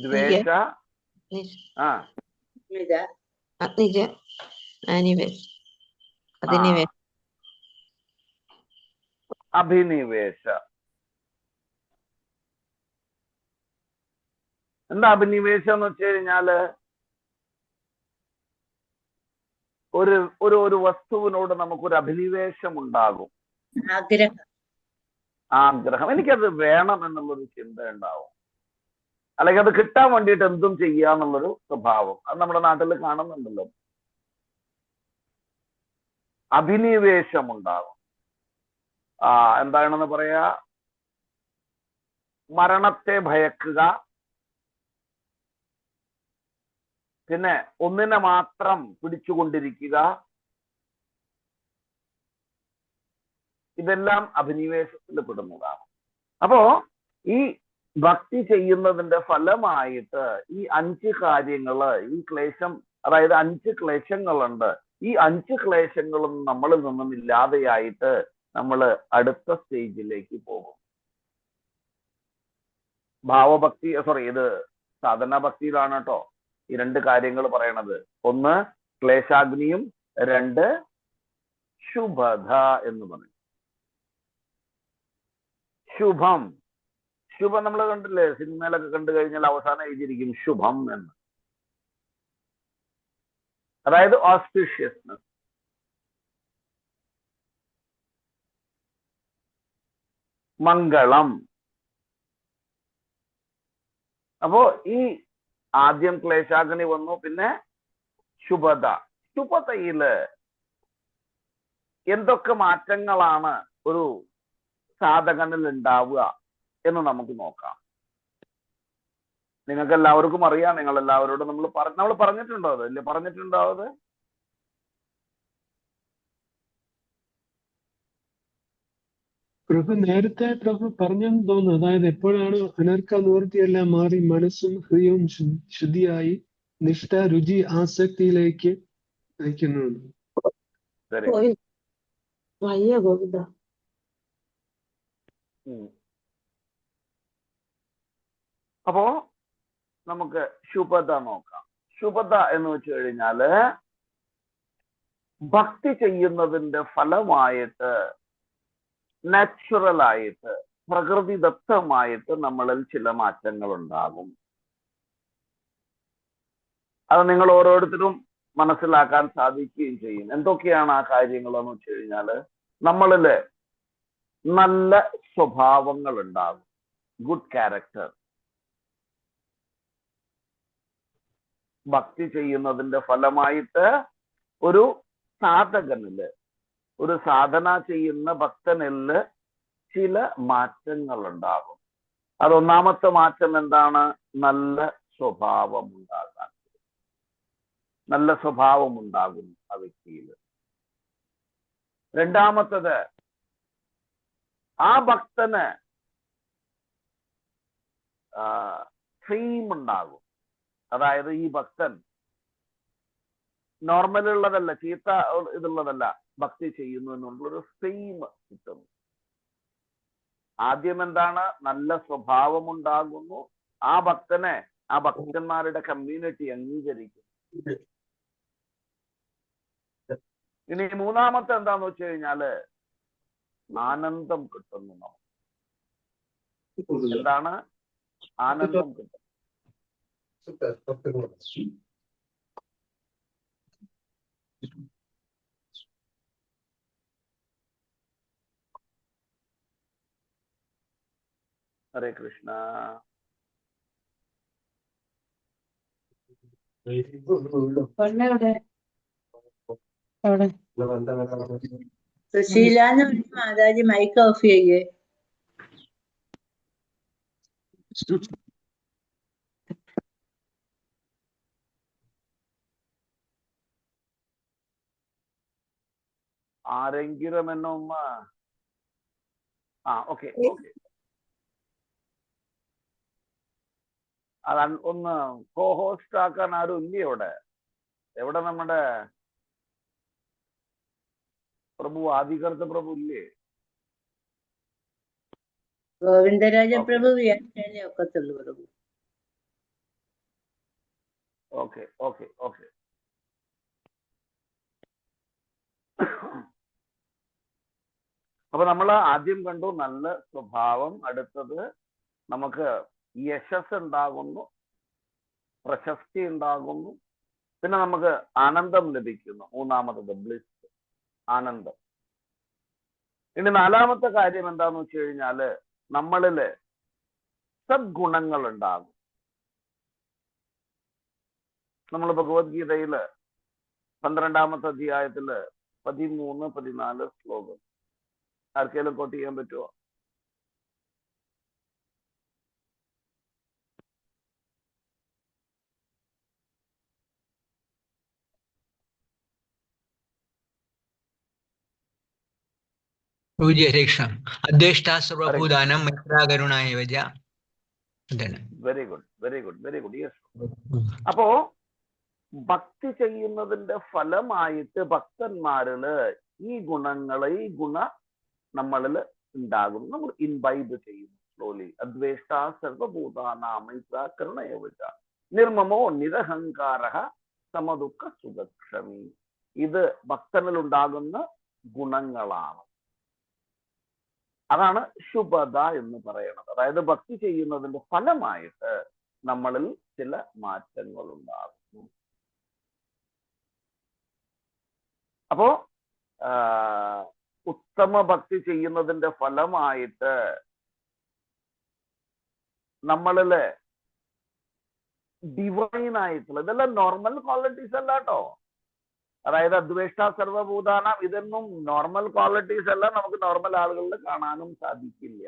ദ്വേഷ, ആ
അഗ്നിജ, അനിവേശ, അധിനിവേശ.
അഭിനിവേശ. എന്താ അഭിനിവേശം എന്ന് വെച്ച് കഴിഞ്ഞാല് ഒരു വസ്തുവിനോട് നമുക്കൊരു അഭിനിവേശം ഉണ്ടാകും, ആഗ്രഹം. എനിക്കത് വേണം എന്നുള്ളൊരു ചിന്ത ഉണ്ടാവും, അല്ലെങ്കിൽ അത് കിട്ടാൻ വേണ്ടിയിട്ട് എന്തും ചെയ്യാന്നുള്ളൊരു സ്വഭാവം. അത് നമ്മുടെ നാട്ടിൽ കാണുന്നുണ്ടല്ലോ. അഭിനിവേശം ഉണ്ടാകും. എന്താണെന്ന് പറയാ, മരണത്തെ ഭയക്കുക, പിന്നെ ഒന്നിനെ മാത്രം പിടിച്ചുകൊണ്ടിരിക്കുക, ഇതെല്ലാം അഭിനിവേശത്തിൽ പെടുന്നതാണ്. അപ്പോ ഈ ഭക്തി ചെയ്യുന്നതിന്റെ ഫലമായിട്ട് ഈ 5 കാര്യങ്ങള്, ഈ ക്ലേശം, അതായത് 5 ക്ലേശങ്ങളുണ്ട്. ഈ 5 ക്ലേശങ്ങളും നമ്മളിൽ നിന്നും ഇല്ലാതെയായിട്ട് നമ്മൾ അടുത്ത സ്റ്റേജിലേക്ക് പോകും. ഭാവഭക്തി, ഇത് സാധന ഭക്തിയിലാണ് കേട്ടോ ഈ 2 കാര്യങ്ങൾ പറയണത്. ഒന്ന് ക്ലേശാഗ്നിയും, 2 ശുഭധ എന്ന് പറയും. ശുഭം, ശുഭം നമ്മൾ കണ്ടില്ലേ, സിനിമയിലൊക്കെ കണ്ടു കഴിഞ്ഞാൽ അവസാനം എഴുതിയിരിക്കും ശുഭം എന്ന്. അതായത് ഓസ്പിഷ്യസ്നെസ്. മംഗളം. അപ്പോ ഈ ആദ്യം ക്ലേശാഗ്നി വന്നു, പിന്നെ ശുഭത. ശുഭതയില് എന്തൊക്കെ മാറ്റങ്ങളാണ് ഒരു സാധകനിൽ ഉണ്ടാവുക എന്ന് നമുക്ക് നോക്കാം. നിങ്ങൾക്ക് എല്ലാവർക്കും അറിയാം, നിങ്ങൾ എല്ലാവരോടും നമ്മൾ പറഞ്ഞിട്ടുണ്ടോ അത്? അല്ലേ, പറഞ്ഞിട്ടുണ്ടോ അത്?
പ്രഭു നേരത്തെ പറഞ്ഞെന്ന് തോന്നുന്നു. അതായത് എപ്പോഴാണ് അനർക്ക നിവൃത്തിയെല്ലാം മാറി മനസ്സും ഹൃദയവും ശുദ്ധിയായി നിഷ്ഠ, രുചി, ആസക്തിയിലേക്ക് നയിക്കുന്നത്.
അപ്പോ നമുക്ക് ശുഭത നോക്കാം. ശുഭത എന്ന് വെച്ച് കഴിഞ്ഞാല് ഭക്തി ചെയ്യുന്നതിന്റെ ഫലമായിട്ട് നാച്ചുറൽ ആയിട്ട്, പ്രകൃതിദത്തമായിട്ട് നമ്മളിൽ ചില മാറ്റങ്ങൾ ഉണ്ടാകും. അത് നിങ്ങൾ ഓരോരുത്തരും മനസ്സിലാക്കാൻ സാധിക്കുകയും ചെയ്യും. എന്തൊക്കെയാണ് ആ കാര്യങ്ങൾ എന്ന് വെച്ച് കഴിഞ്ഞാല്, നമ്മളില് നല്ല സ്വഭാവങ്ങൾ ഉണ്ടാകും, ഗുഡ് ക്യാരക്ടർ. ഭക്തി ചെയ്യുന്നതിന്റെ ഫലമായിട്ട് ഒരു സാധകനില്, ഒരു സാധന ചെയ്യുന്ന ഭക്തനില് ചില മാറ്റങ്ങൾ ഉണ്ടാകും. അതൊന്നാമത്തെ മാറ്റം എന്താണ്? നല്ല സ്വഭാവം ഉണ്ടാകാൻ. നല്ല സ്വഭാവം ഉണ്ടാകും ആ വ്യക്തിയിൽ. രണ്ടാമത്തത്, ആ ഭക്തന് ഫെയിം ഉണ്ടാകും. അതായത് ഈ ഭക്തൻ നോർമൽ ഉള്ളതല്ല, ചീത്ത ഇതുള്ളതല്ല, ഭക്തി ചെയ്യുന്നു എന്നുള്ളൊരു ഫെയിം കിട്ടും. ആദ്യം എന്താണ്? നല്ല സ്വഭാവം ഉണ്ടാകുന്നു. ആ ഭക്തനെ ആ ഭക്തന്മാരുടെ കമ്മ്യൂണിറ്റി അംഗീകരിക്കും. ഇനി മൂന്നാമത്തെ എന്താന്ന് വെച്ച് കഴിഞ്ഞാല് ആനന്ദം കിട്ടുന്നു. നമുക്ക് എന്താണ്? ആനന്ദം കിട്ടും. ഹരേ കൃഷ്ണ.
സുശീലാന്ന് പറഞ്ഞ് മാതാജി മൈക്ക് ഓഫ് ചെയ്യേ.
ആരെങ്കിലും എന്നൊമ്മ ഓക്കെ. അത് ഒന്ന് കോ-ഹോസ്റ്റ് ആക്കാൻ ആരും ഇല്ലേ ഇവിടെ? എവിടെ നമ്മുടെ പ്രഭു, ആദികർത്ത പ്രഭു ഇല്ലേ?
ഗോവിന്ദരാജ
ഓക്കെ
പ്രഭു വ്യാഖ്യാനേ ഒക്കത്തുള്ളൂ പ്രഭു.
Okay okay okay. അപ്പൊ നമ്മൾ ആദ്യം കണ്ടു നല്ല സ്വഭാവം. അടുത്തത് നമുക്ക് യശസ് ഉണ്ടാകുന്നു, പ്രശസ്തി ഉണ്ടാകുന്നു, പിന്നെ നമുക്ക് ആനന്ദം ലഭിക്കുന്നു. മൂന്നാമത്തത് ബ്ലിസ്, ആനന്ദം. ഇനി നാലാമത്തെ കാര്യം എന്താന്ന് വെച്ച് കഴിഞ്ഞാല് നമ്മളില് സദ്ഗുണങ്ങൾ ഉണ്ടാകും. നമ്മൾ ഭഗവത്ഗീതയില് 12-ാമത്തെ അധ്യായത്തില് 13, 14 ശ്ലോകം ആർക്കെങ്കിലും കോട്ട് ചെയ്യാൻ പറ്റുമോ?
പൂജ്യരക്ഷ അദ്വേഷ്ടാ സർവഭൂതാനം മൈത്രാകരുണ ഏവ ച.
Very good, very good, very good. Yes. അപ്പോ ഭക്തി ചെയ്യുന്നതിന്റെ ഫലമായിട്ട് ഭക്തന്മാരില് ഈ ഗുണ നമ്മളിൽ ഉണ്ടാകുന്നു. നമ്മൾ ഇൻവൈബ് ചെയ്യുന്നു സ്ലോലി. അദ്വേഷ്ട സർവഭൂതാനാം മൈത്രാകരുണ ഏവ ച നിർമ്മമോ നിരഹങ്കാരഃ സമദുഃഖ സുഖക്ഷമി. ഇത് ഭക്തനിൽ ഉണ്ടാകുന്ന ഗുണങ്ങളാണ്. അതാണ് ശുഭത എന്ന് പറയുന്നത്. അതായത് ഭക്തി ചെയ്യുന്നതിന്റെ ഫലമായിട്ട് നമ്മളിൽ ചില മാറ്റങ്ങൾ ഉണ്ടാകുന്നു. അപ്പോ ഉത്തമ ഭക്തി ചെയ്യുന്നതിന്റെ ഫലമായിട്ട് നമ്മളില് ഡിവൈൻ ആയിട്ടുള്ള, ഇതെല്ലാം നോർമൽ ക്വാളിറ്റീസ് അല്ല കേട്ടോ. അതായത് അദ്വേഷ്ട സർവഭൂതാനം, ഇതൊന്നും നോർമൽ ക്വാളിറ്റീസ് അല്ല. നമുക്ക് നോർമൽ ആളുകളിൽ കാണാനും സാധിക്കില്ല.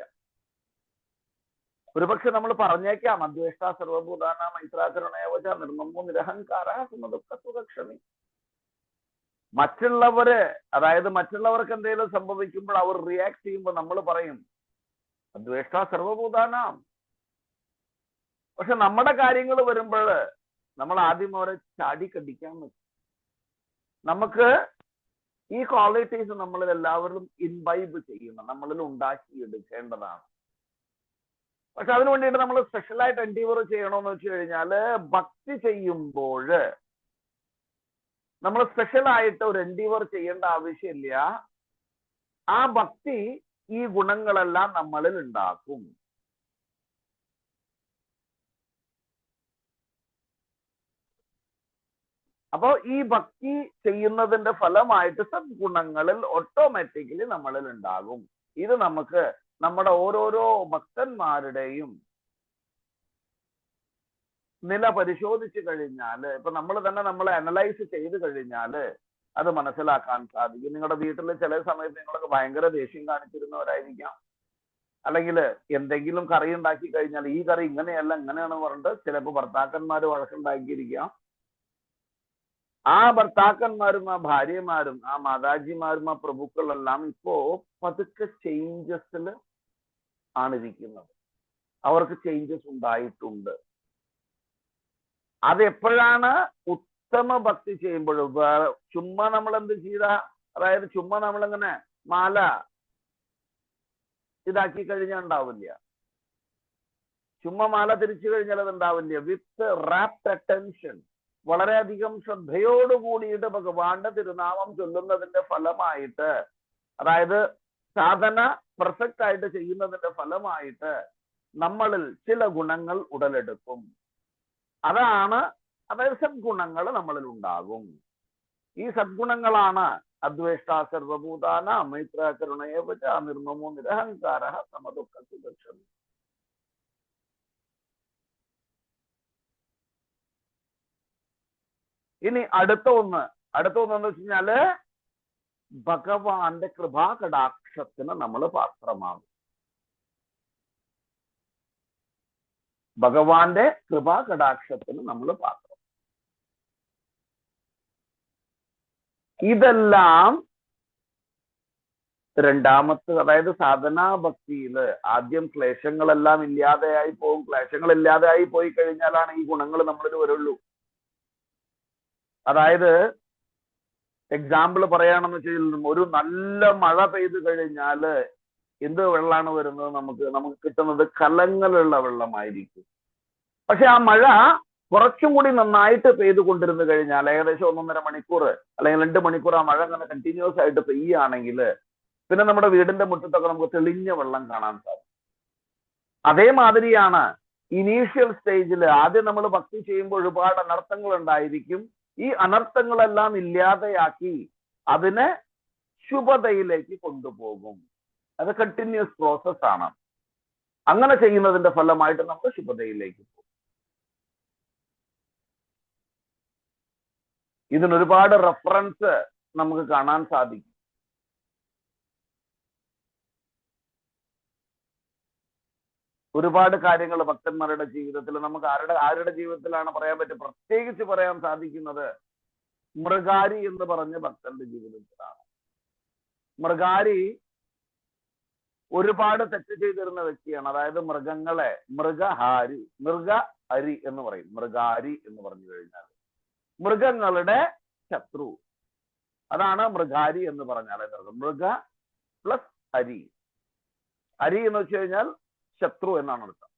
ഒരുപക്ഷെ നമ്മൾ പറഞ്ഞേക്കാം അദ്വേഷ്ട സർവഭൂതാന മൈത്രാകരുണ ഏവ ച നിർമ്മമോ നിരഹങ്കാരഃ സമദുഃഖ സുഖക്ഷമി. മറ്റുള്ളവര്, അതായത് മറ്റുള്ളവർക്ക് എന്തെങ്കിലും സംഭവിക്കുമ്പോൾ അവർ റിയാക്ട് ചെയ്യുമ്പോൾ നമ്മൾ പറയും അദ്വേഷ്ട സർവഭൂതാനാം. പക്ഷെ നമ്മുടെ കാര്യങ്ങൾ വരുമ്പോൾ നമ്മൾ ആദ്യം അവരെ ചാടിക്കടിക്കാൻ പറ്റും. നമുക്ക് ഈ ക്വാളിറ്റീസ് നമ്മളിൽ എല്ലാവരും ഇൻവൈബ് ചെയ്യുന്ന, നമ്മളിൽ ഉണ്ടാക്കിയെടുക്കേണ്ടതാണ്. പക്ഷെ അതിനു വേണ്ടിയിട്ട് നമ്മൾ സ്പെഷ്യലായിട്ട് എൻഡീവർ ചെയ്യണമെന്ന് വെച്ച് കഴിഞ്ഞാല് ഭക്തി ചെയ്യുമ്പോൾ നമ്മൾ സ്പെഷ്യലായിട്ട് ഒരു എൻഡീവർ ചെയ്യേണ്ട ആവശ്യമില്ല. ആ ഭക്തി ഈ ഗുണങ്ങളെല്ലാം നമ്മളിൽ ഉണ്ടാക്കും. അപ്പോൾ ഈ ഭക്തി ചെയ്യുന്നതിന്റെ ഫലമായിട്ട് സദ്ഗുണങ്ങളിൽ ഓട്ടോമാറ്റിക്കലി നമ്മളിൽ ഉണ്ടാകും. ഇത് നമുക്ക് നമ്മുടെ ഓരോരോ ഭക്തന്മാരുടെയും നില പരിശോധിച്ചു കഴിഞ്ഞാല്, ഇപ്പൊ നമ്മൾ തന്നെ നമ്മളെ അനലൈസ് ചെയ്ത് കഴിഞ്ഞാല് അത് മനസ്സിലാക്കാൻ സാധിക്കും. നിങ്ങളുടെ വീട്ടിൽ ചില സമയത്ത് നിങ്ങളൊക്കെ ഭയങ്കര ദേഷ്യം കാണിച്ചിരുന്നവരായിരിക്കാം. അല്ലെങ്കിൽ എന്തെങ്കിലും കറി ഉണ്ടാക്കി കഴിഞ്ഞാൽ ഈ കറി ഇങ്ങനെയല്ല ഇങ്ങനെയാണ് പറഞ്ഞിട്ട് ചിലപ്പോൾ ഭർത്താക്കന്മാര് വഴക്കുണ്ടാക്കിയിരിക്കാം. ആ ഭർത്താക്കന്മാരും ആ ഭാര്യമാരും ആ മാതാജിമാരും ആ പ്രഭുക്കളെല്ലാം ഇപ്പോ പതുക്കെ ചേഞ്ചസിൽ ആണിരിക്കുന്നത്. അവർക്ക് ചേഞ്ചസ് ഉണ്ടായിട്ടുണ്ട്. അത് എപ്പോഴാണ്? ഉത്തമ ഭക്തി ചെയ്യുമ്പോൾ. ചുമ്മാ നമ്മൾ എന്ത് ചെയ്ത, അതായത് ചുമ്മാ നമ്മളിങ്ങനെ മാല ഇതാക്കി കഴിഞ്ഞാൽ ഉണ്ടാവില്ല. ചുമ്മാ മാല തിരിച്ചു കഴിഞ്ഞാൽ അത് ഉണ്ടാവില്ല. വിത്ത് റാപ്റ്റ് അറ്റൻഷൻ, വളരെയധികം ശ്രദ്ധയോട് കൂടിയിട്ട് ഭഗവാന്റെ തിരുനാമം ചൊല്ലുന്നതിന്റെ ഫലമായിട്ട്, അതായത് സാധന പെർഫെക്റ്റ് ആയിട്ട് ചെയ്യുന്നതിന്റെ ഫലമായിട്ട് നമ്മളിൽ ചില ഗുണങ്ങൾ ഉടലെടുക്കും. അതായത് സദ്ഗുണങ്ങൾ നമ്മളിൽ ഉണ്ടാകും. ഈ സദ്ഗുണങ്ങളാണ് അദ്വേഷ്ട സർവഭൂതാന മൈത്രാകരുണ ഏവ ച നിർമ്മമോ നിരഹങ്കാരഃ സമദുഃഖ സുഖക്ഷമി. ഇനി അടുത്ത ഒന്ന് എന്ന് വെച്ച് കഴിഞ്ഞാല് ഭഗവാന്റെ കൃപാകടാക്ഷത്തിന് നമ്മൾ പാത്രമാകും. ഭഗവാന്റെ കൃപാകടാക്ഷത്തിന് നമ്മൾ പാത്രം. ഇതെല്ലാം രണ്ടാമത്തെ, അതായത് സാധനാ ഭക്തിയില് ആദ്യം ക്ലേശങ്ങളെല്ലാം ഇല്ലാതെയായി പോകും. ക്ലേശങ്ങൾ ഇല്ലാതെയായി പോയി കഴിഞ്ഞാലാണ് ഈ ഗുണങ്ങൾ നമ്മളിൽ വരുള്ളൂ. അതായത് എക്സാമ്പിൾ പറയുകയാണെന്ന് വെച്ചാൽ, ഒരു നല്ല മഴ പെയ്തു കഴിഞ്ഞാല് എന്ത് വെള്ളമാണ് വരുന്നത്? നമുക്ക് കിട്ടുന്നത് കലങ്ങളുള്ള വെള്ളമായിരിക്കും. പക്ഷെ ആ മഴ കുറച്ചും കൂടി നന്നായിട്ട് പെയ്തുകൊണ്ടിരുന്നു കഴിഞ്ഞാൽ, ഏകദേശം 1.5 മണിക്കൂർ അല്ലെങ്കിൽ 2 മണിക്കൂർ ആ മഴ അങ്ങനെ കണ്ടിന്യൂസ് ആയിട്ട് പെയ്യുകയാണെങ്കിൽ പിന്നെ നമ്മുടെ വീടിന്റെ മുറ്റത്തൊക്കെ നമുക്ക് തെളിഞ്ഞ വെള്ളം കാണാൻ സാധിക്കും. അതേമാതിരിയാണ് ഇനീഷ്യൽ സ്റ്റേജിൽ ആദ്യം നമ്മൾ ഭക്തി ചെയ്യുമ്പോൾ ഒരുപാട് അനർത്ഥങ്ങൾ ഉണ്ടായിരിക്കും. ഈ അനർത്ഥങ്ങളെല്ലാം ഇല്ലാതെയാക്കി അതിനെ ശുഭതയിലേക്ക് കൊണ്ടുപോകും. അത് കണ്ടിന്യൂസ് പ്രോസസ് ആണ്. അങ്ങനെ ചെയ്യുന്നതിന്റെ ഫലമായിട്ട് നമുക്ക് ശുഭതയിലേക്ക് പോകും. ഇതിനൊരുപാട് റെഫറൻസ് നമുക്ക് കാണാൻ സാധിക്കും. ഒരുപാട് കാര്യങ്ങൾ ഭക്തന്മാരുടെ ജീവിതത്തിൽ നമുക്ക് ആരുടെ ജീവിതത്തിലാണ് പറയാൻ പറ്റും? പ്രത്യേകിച്ച് പറയാൻ സാധിക്കുന്നത് മൃഗാരി എന്ന് പറഞ്ഞ ഭക്തന്റെ ജീവിതത്തിലാണ്. മൃഗാരി ഒരുപാട് തെറ്റ് ചെയ്തിരുന്ന വ്യക്തിയാണ്. അതായത് മൃഗങ്ങളെ മൃഗഹരി എന്ന് പറയും. മൃഗാരി എന്ന് പറഞ്ഞു കഴിഞ്ഞാൽ മൃഗങ്ങളുടെ ശത്രു. അതാണ് മൃഗാരി എന്ന് പറഞ്ഞാൽ. മൃഗ പ്ലസ് ഹരി. ഹരി എന്ന് വെച്ച് കഴിഞ്ഞാൽ ശത്രു എന്നാണ് അർത്ഥം.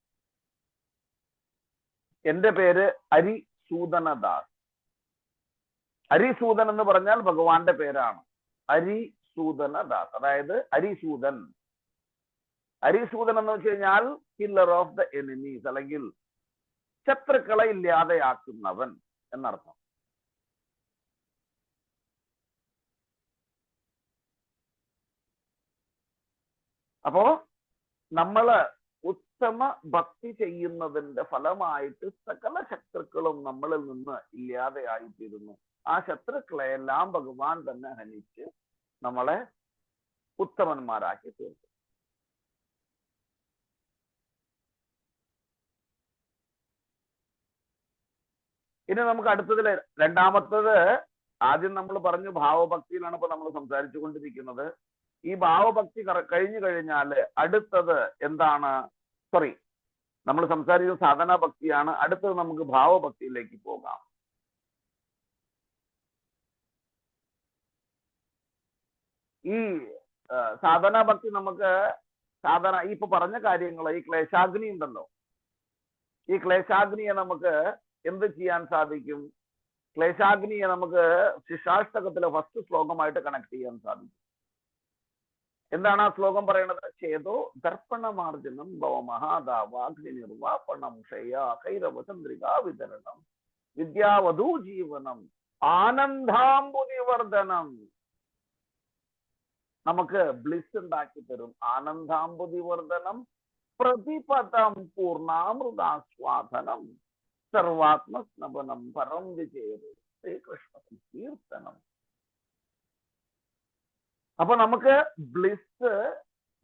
എന്റെ പേര് ഹരിസൂദനദാസ്. ഹരിസൂദൻ എന്ന് പറഞ്ഞാൽ ഭഗവാന്റെ പേരാണ്. ഹരിസൂദനദാസ്, അതായത് ഹരിസൂദൻ. ഹരിസൂദൻ എന്ന് വെച്ച് കഴിഞ്ഞാൽ കില്ലർ ഓഫ് ദ എനിമീസ്, അല്ലെങ്കിൽ ശത്രുക്കളെ ഇല്ലാതെയാക്കുന്നവൻ എന്നർത്ഥം. അപ്പോ നമ്മള് ഉത്തമ ഭക്തി ചെയ്യുന്നതിന്റെ ഫലമായിട്ട് സകല ശത്രുക്കളും നമ്മളിൽ നിന്ന് ഇല്ലാതെയായിത്തീരുന്നു. ആ ശത്രുക്കളെ എല്ലാം ഭഗവാൻ തന്നെ ഹനിച്ച് നമ്മളെ ഉത്തമന്മാരാക്കി തീർക്കും. ഇനി നമുക്ക് അടുത്തതില് രണ്ടാമത്തത്, ആദ്യം നമ്മൾ പറഞ്ഞു ഭാവഭക്തിയിലാണ് ഇപ്പൊ നമ്മൾ സംസാരിച്ചു കൊണ്ടിരിക്കുന്നത്. ഈ ഭാവഭക്തി കഴിഞ്ഞു കഴിഞ്ഞാല് അടുത്തത് എന്താണ്? നമ്മൾ സംസാരിക്കുന്ന സാധനാ ഭക്തിയാണ്. അടുത്തത് നമുക്ക് ഭാവഭക്തിയിലേക്ക് പോകാം. ഈ സാധനാ ഭക്തി നമുക്ക് ഇപ്പൊ പറഞ്ഞ കാര്യങ്ങൾ, ഈ ക്ലേശാഗ്നി ഉണ്ടല്ലോ, ഈ ക്ലേശാഗ്നിയെ നമുക്ക് എന്ത് ചെയ്യാൻ സാധിക്കും? ക്ലേശാഗ്നിയെ നമുക്ക് ശിക്ഷാഷ്ടകത്തിലെ ഫസ്റ്റ് ശ്ലോകമായിട്ട് കണക്ട് ചെയ്യാൻ സാധിക്കും. എന്താണ് ആ ശ്ലോകം പറയണത്? ചേതോ ദർപ്പണമാർജനം ഭവമഹാദാവാഗ്നി നിർവാപണം ക്ഷയ കൈരവചന്ദ്രികാ വിതരണം വിദ്യാവധൂ ജീവനം ആനന്ദാംബുനിവർദ്ധനം. നമുക്ക് ബ്ലിസ് ഉണ്ടാക്കി തരും. ആനന്ദാംബുനിവർദ്ധനം പ്രതിപദം പൂർണ്ണാമൃതാസ്വാദനം സർവാത്മസ്നപനം പരം വിജയത് ശ്രീകൃഷ്ണ കീർത്തനം. അപ്പൊ നമുക്ക് ബ്ലിസ്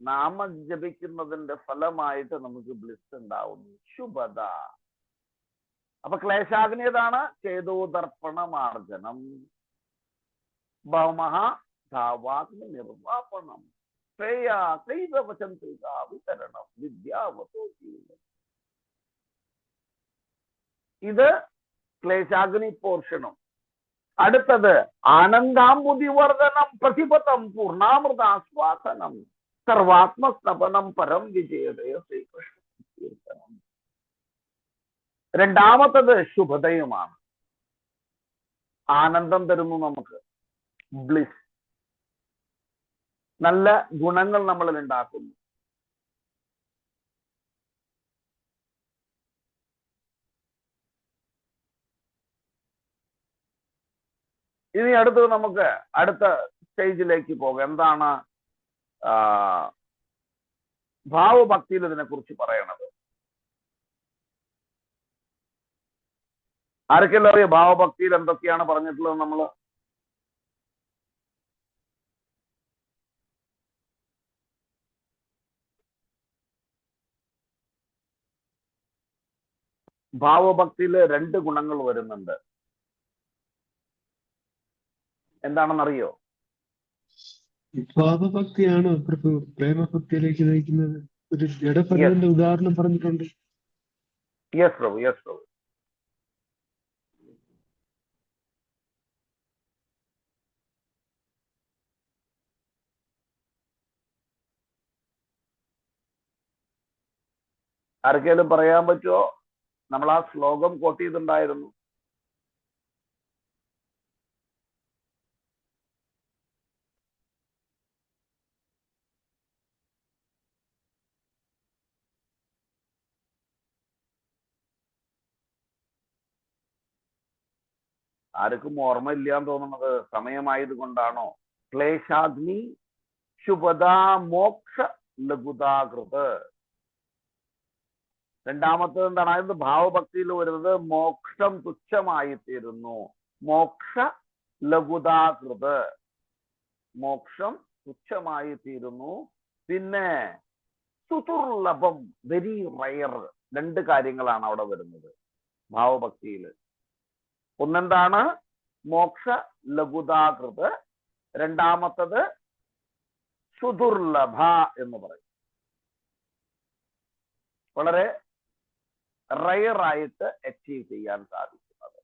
നാമം ജപിക്കുന്നതിന്റെ ഫലമായിട്ട് നമുക്ക് ബ്ലിസ് ഉണ്ടാവുന്നു, ശുഭത. അപ്പൊ ക്ലേശാഗ്നി ഏതാണ്? ചേതോദർപ്പണമാർജനം ഭവമഹാധാവാഗ്നി നിർവാപണം കൈവചന്ദ്രികാ വിതരണം വിദ്യാവതോ ജീവനം. ഇത് ക്ലേശാഗ്നി പോർഷനും. അടുത്തത് ആനന്ദാംബുതിവർദ്ധനം പ്രതിപദം പൂർണ്ണാമൃതാസ്വാദനം സർവാത്മസ്തപനം പരം വിജയതയ ശ്രീകൃഷ്ണ കീർത്തനം. രണ്ടാമത്തത് ശുഭതയുമാണ്. ആനന്ദം തരുന്നു നമുക്ക്, ബ്ലിസ്, നല്ല ഗുണങ്ങൾ നമ്മളിൽ ഉണ്ടാക്കുന്നു. ഇനി അടുത്തത് നമുക്ക് അടുത്ത സ്റ്റേജിലേക്ക് പോകാം. എന്താണ് ഭാവഭക്തിയിൽ ഇതിനെ കുറിച്ച് പറയണത്? ആർക്കെല്ലാം അറിയാം ഭാവഭക്തിയിൽ എന്തൊക്കെയാണ് പറഞ്ഞിട്ടുള്ളത്? നമ്മള് ഭാവഭക്തിയിൽ 2 ഗുണങ്ങൾ വരുന്നുണ്ട്. എന്താണെന്നറിയോ?
ഭാവഭക്തിയാണോ പ്രഭു പ്രേമഭക്തിയിലേക്ക് നയിക്കുന്നത്? ഒരു ജഡഭരതന്റെ ഉദാഹരണം പറഞ്ഞിട്ടുണ്ട്.
യെസ് പ്രഭു, യെസ് പ്രഭു. ആർക്കെങ്കിലും പറയാൻ പറ്റുമോ? നമ്മൾ ആ ശ്ലോകം കോട്ട് ചെയ്തിട്ടുണ്ടായിരുന്നു. ആർക്കും ഓർമ്മയില്ലാന്ന് തോന്നുന്നത് സമയമായത് കൊണ്ടാണോ? ക്ലേശാഗ്നി ശുഭദാ മോക്ഷ ലഘുതാകൃത്. രണ്ടാമത്തത് എന്താണ്? അതായത് ഭാവഭക്തിയിൽ വരുന്നത് മോക്ഷം തുച്ഛമായി തീരുന്നു. മോക്ഷ ലഘുതാകൃത്, മോക്ഷം തുച്ഛമായി തീരുന്നു. പിന്നെ സുതുർലഭം, വെരി റയർ. രണ്ട് കാര്യങ്ങളാണ് അവിടെ വരുന്നത് ഭാവഭക്തിയിൽ. ഒന്നെന്താണ്? മോക്ഷ ലഘുതാകൃത്. രണ്ടാമത്തത് സുദുർലഭ എന്ന് പറയും. വളരെ റയർ ആയിട്ട് അച്ചീവ് ചെയ്യാൻ സാധിക്കുന്നത്.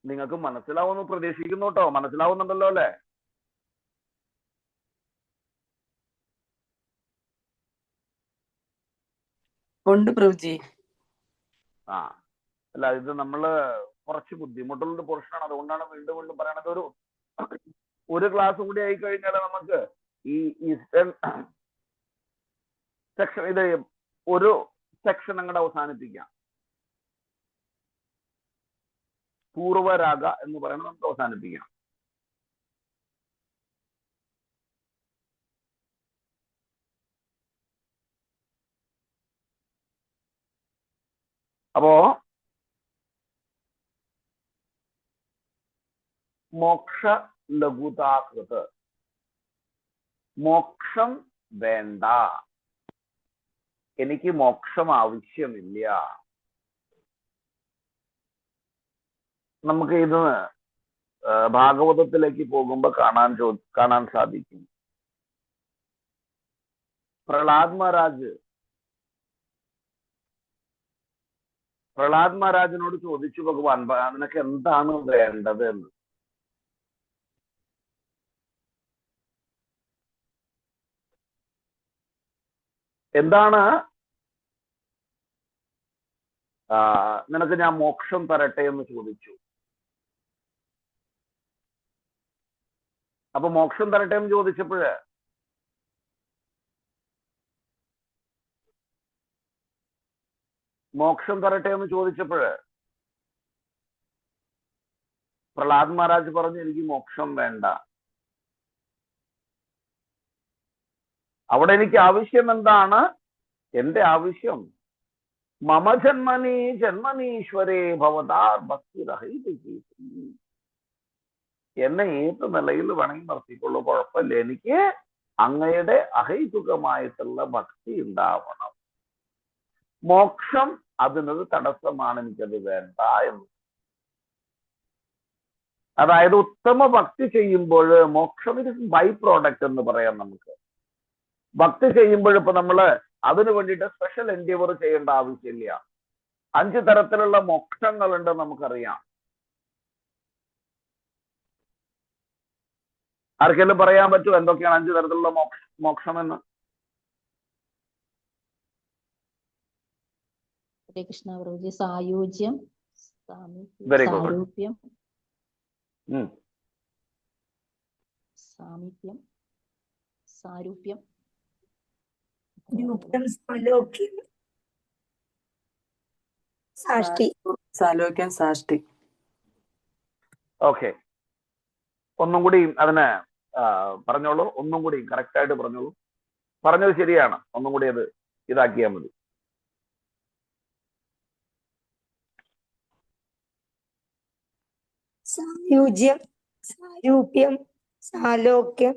നിങ്ങൾക്ക് മനസ്സിലാവുമെന്ന് പ്രതീക്ഷിക്കുന്നു കേട്ടോ. മനസ്സിലാവുന്നുണ്ടല്ലോ അല്ലെ?
ഉണ്ട് പ്രഭുജി.
ആ അല്ല, ഇത് നമ്മള് കുറച്ച് ബുദ്ധിമുട്ടുള്ള പോർഷനാണ്. അതുകൊണ്ടാണ് വീണ്ടും വീണ്ടും പറയണത്. ഒരു ക്ലാസ് കൂടി ആയി കഴിഞ്ഞാൽ നമുക്ക് ഈ ഈസ്റ്റേൺ സെക്ഷൻ, ഇത് ഒരു സെക്ഷൻ അങ്ങോട്ട് അവസാനിപ്പിക്കാം. പൂർവരാഗ എന്ന് പറയുന്നത് നമുക്ക് അവസാനിപ്പിക്കാം. അപ്പോ മോക്ഷ ലഘുതാകൃത്, മോക്ഷം വേണ്ട, എനിക്ക് മോക്ഷം ആവശ്യമില്ല. നമുക്ക് ഇത് ഭാഗവതത്തിലേക്ക് പോകുമ്പോ കാണാൻ സാധിക്കും. പ്രഹ്ലാദ് മഹാരാജിനോട് ചോദിച്ചു ഭഗവാൻ, നിനക്ക് എന്താണ് വേണ്ടത് എന്ന്. എന്താണ് നിനക്ക് ഞാൻ മോക്ഷം തരട്ടെ എന്ന് ചോദിച്ചു. അപ്പൊ മോക്ഷം തരട്ടെ എന്ന് ചോദിച്ചപ്പോഴ് പ്രഹ്ലാദ് മഹാരാജ് പറഞ്ഞു, എനിക്ക് മോക്ഷം വേണ്ട. അവിടെ എനിക്ക് ആവശ്യം എന്താണ്? എന്റെ ആവശ്യം മമ ജന്മനീശ്വരേ ഭവതാർ ഭക്തിരഹിത. എന്നെ ഏത് നിലയിൽ വേണമെങ്കിൽ നിർത്തിക്കൊള്ളൂ, കുഴപ്പമില്ല. എനിക്ക് അങ്ങയുടെ അഹൈതുകമായിട്ടുള്ള ഭക്തി ഉണ്ടാവണം. മോക്ഷം അതിനൊരു തടസ്സമാണ്, എനിക്കത് വേണ്ട എന്ന്. അതായത് ഉത്തമ ഭക്തി ചെയ്യുമ്പോൾ മോക്ഷം ഇത് ബൈ പ്രോഡക്റ്റ് എന്ന് പറയാം. നമുക്ക് ഭക്തി ചെയ്യുമ്പോൾ ഇപ്പൊ നമ്മള് അതിനു വേണ്ടിയിട്ട് സ്പെഷ്യൽ എൻഡീവർ ചെയ്യേണ്ട ആവശ്യമില്ല. 5 തരത്തിലുള്ള മോക്ഷങ്ങളുണ്ട് നമുക്കറിയാം. ആർക്കെങ്കിലും പറയാൻ പറ്റുമോ എന്തൊക്കെയാണ് 5 തരത്തിലുള്ള മോക്ഷം എന്ന്?
ഹരേ കൃഷ്ണ പ്രഭുജി. സായുജ്യം,
very good.
സാരൂപ്യം, സാമീപ്യം, സാരൂപ്യം,
സാലോക്യം, സാഷ്ടി.
ഓക്കെ, ഒന്നും കൂടി അതിനെ പറഞ്ഞോളൂ. ഒന്നും കൂടി കറക്റ്റ് ആയിട്ട് പറഞ്ഞോളൂ. പറഞ്ഞത് ശരിയാണ്. ഒന്നും കൂടി അത് ഇതാക്കിയാൽ മതി.
സായുജ്യം, സാരൂപ്യം, സാലോക്യം,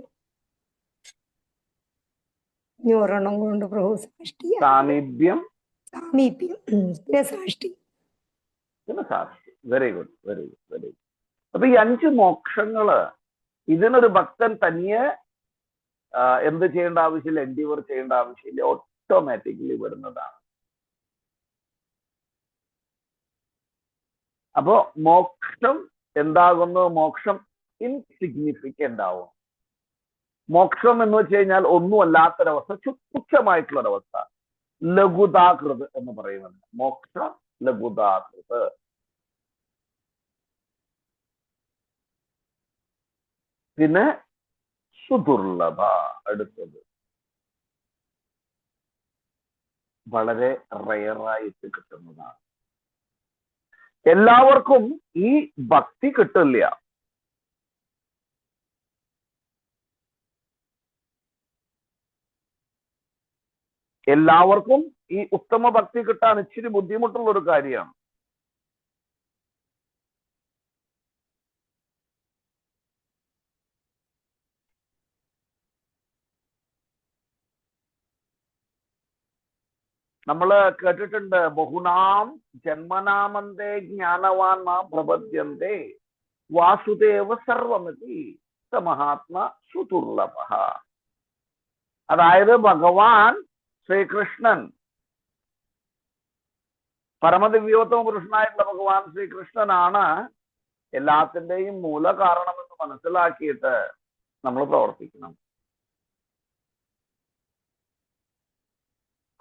ഒരെണ്ണം കൊണ്ട് പ്രഭു സാഷ്ടി,
സാമീപ്യം,
സാമീപ്യം, പിന്നെ സാഷ്ടി.
പിന്നെ സാഷ്ടി. Very good, very good, very good. അപ്പൊ ഈ 5 മോക്ഷങ്ങള് ഇതിനൊരു ഭക്തൻ തനിയെ എന്ത് ചെയ്യേണ്ട ആവശ്യമില്ല, എൻഡിവർ ചെയ്യേണ്ട ആവശ്യമില്ല, ഓട്ടോമാറ്റിക്കലി വരുന്നതാണ്. അപ്പോ മോക്ഷം എന്താകുന്നു? മോക്ഷം ഇൻസിഗ്നിഫിക്കന്റ് ആവും. മോക്ഷം എന്ന് വെച്ച് കഴിഞ്ഞാൽ ഒന്നും അല്ലാത്തൊരവസ്ഥ, തുച്ഛമായിട്ടുള്ളൊരവസ്ഥ. ലഘുതാകൃത് എന്ന് പറയുന്നത് മോക്ഷ ലഘുതാകൃത്. പിന്നെ സുദുർലഭ, അടുത്തത് വളരെ റയറായിട്ട് കിട്ടുന്നതാണ്. എല്ലാവർക്കും ഈ ഭക്തി കിട്ടില്ല. എല്ലാവർക്കും ഈ ഉത്തമ ഭക്തി കിട്ടാൻ ഇച്ചിരി ബുദ്ധിമുട്ടുള്ള ഒരു കാര്യമാണ്. നമ്മള് കേട്ടിട്ടുണ്ട്, ബഹുനാം ജന്മനാമന്തേ ജ്ഞാനവാൻ മാ പ്രപദ്യന്തേ വാസുദേവ സർവമതി സ മഹാത്മാ സുദുർലഭ. അതായത് ഭഗവാൻ ശ്രീകൃഷ്ണൻ, പരമദിവ്യോത്തമ പുരുഷനായിട്ടുള്ള ഭഗവാൻ ശ്രീകൃഷ്ണനാണ് എല്ലാത്തിന്റെയും മൂല കാരണമെന്ന് മനസ്സിലാക്കിയിട്ട് നമ്മൾ പ്രവർത്തിക്കണം.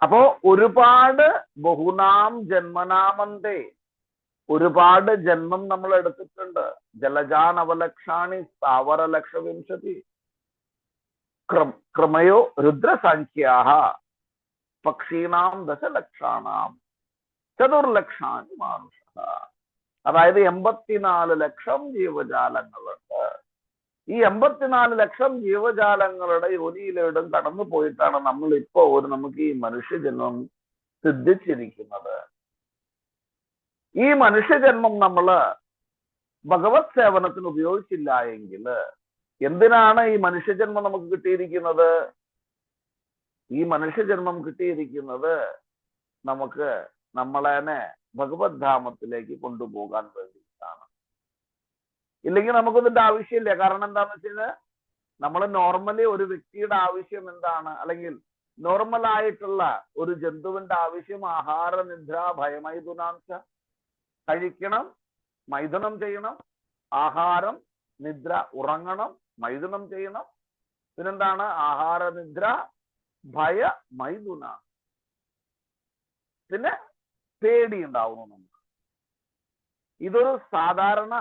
അപ്പോ ഒരുപാട് ബഹുനാം ജന്മനാമന്തേ, ഒരുപാട് ജന്മം നമ്മൾ എടുത്തിട്ടുണ്ട്. ജലജാൻ അവലക്ഷാണി സ്ഥാവര ലക്ഷവിംശതി ക്രമയോ രുദ്രസംഖ്യാഹ പക്ഷീണാം ദശലക്ഷാണാം ചതുർലക്ഷാണി മാനുഷ. അതായത് 84 ലക്ഷം ജീവജാലങ്ങളുണ്ട്. ഈ 84 ലക്ഷം ജീവജാലങ്ങളുടെ യോനിയിലേടും കടന്നു പോയിട്ടാണ് നമ്മൾ ഇപ്പോ നമുക്ക് ഈ മനുഷ്യജന്മം സിദ്ധിച്ചിരിക്കുന്നത്. ഈ മനുഷ്യജന്മം നമ്മള് ഭഗവത് സേവനത്തിന് ഉപയോഗിച്ചില്ല എങ്കിൽ എന്തിനാണ് ഈ മനുഷ്യജന്മം നമുക്ക് കിട്ടിയിരിക്കുന്നത്? ഈ മനുഷ്യജന്മം കിട്ടിയിരിക്കുന്നത് നമുക്ക് നമ്മളെ ഭഗവത് ധാമത്തിലേക്ക് കൊണ്ടുപോകാൻ വേണ്ടിയിട്ടാണ്. ഇല്ലെങ്കിൽ നമുക്കൊന്നിന്റെ ആവശ്യമില്ല. കാരണം എന്താന്ന് വെച്ചാൽ നമ്മൾ നോർമലി ഒരു വ്യക്തിയുടെ ആവശ്യം എന്താണ്, അല്ലെങ്കിൽ നോർമൽ ആയിട്ടുള്ള ഒരു ജന്തുവിന്റെ ആവശ്യം ആഹാര നിദ്ര ഭയമൈഥുനാംശ. കഴിക്കണം, മൈഥുനം ചെയ്യണം, ആഹാരം നിദ്ര ഉറങ്ങണം, മൈഥുനം ചെയ്യണം. പിന്നെന്താണ്? ആഹാര നിദ്ര ഭയ മൈഥുന. പിന്നെ പേടി ഉണ്ടാവുന്നു നമുക്ക്. ഇതൊരു സാധാരണ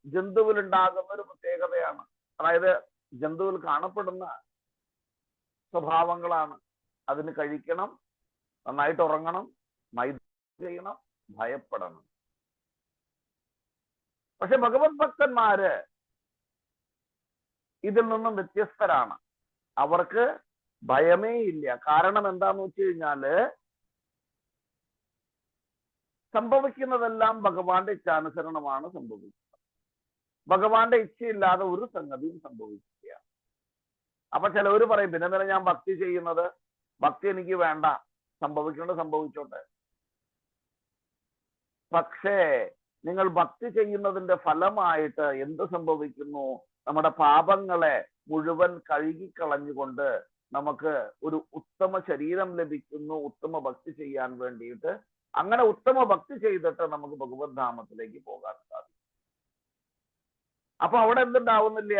ജന്തുവിൽ ഉണ്ടാകുന്ന ഒരു പ്രത്യേകതയാണ്. അതായത് ജന്തുവിൽ കാണപ്പെടുന്ന സ്വഭാവങ്ങളാണ്. അതിന് കഴിക്കണം, നന്നായിട്ട് ഉറങ്ങണം, മൈഥുനം ചെയ്യണം, ഭയപ്പെടണം. പക്ഷെ ഭഗവത് ഭക്തന്മാര് ഇതിൽ നിന്നും വ്യത്യസ്തരാണ്. അവർക്ക് ഭയമേ ഇല്ല. കാരണം എന്താന്ന് വെച്ച് കഴിഞ്ഞാല് സംഭവിക്കുന്നതെല്ലാം ഭഗവാന്റെ ഇച്ഛാനുസരണമാണ് സംഭവിക്കുന്നത്. ഭഗവാന്റെ ഇച്ഛയില്ലാതെ ഒരു സംഗതിയും സംഭവിക്കില്ല. അപ്പൊ ചിലവര് പറയും, പിന്നെ ഞാൻ ഭക്തി ചെയ്യുന്നത്, ഭക്തി എനിക്ക് വേണ്ട, സംഭവിക്കേണ്ടത് സംഭവിച്ചോട്ടെ. പക്ഷേ നിങ്ങൾ ഭക്തി ചെയ്യുന്നതിന്റെ ഫലമായിട്ട് എന്ത് സംഭവിക്കുന്നു? നമ്മുടെ പാപങ്ങളെ മുഴുവൻ കഴുകിക്കളഞ്ഞുകൊണ്ട് നമുക്ക് ഒരു ഉത്തമ ശരീരം ലഭിക്കുന്നു, ഉത്തമ ഭക്തി ചെയ്യാൻ വേണ്ടിയിട്ട്. അങ്ങനെ ഉത്തമ ഭക്തി ചെയ്തിട്ട് നമുക്ക് ഭഗവത് ധാമത്തിലേക്ക് പോകാൻ സാധിക്കും. അപ്പൊ അവിടെ എന്തുണ്ടാവുന്നില്ല?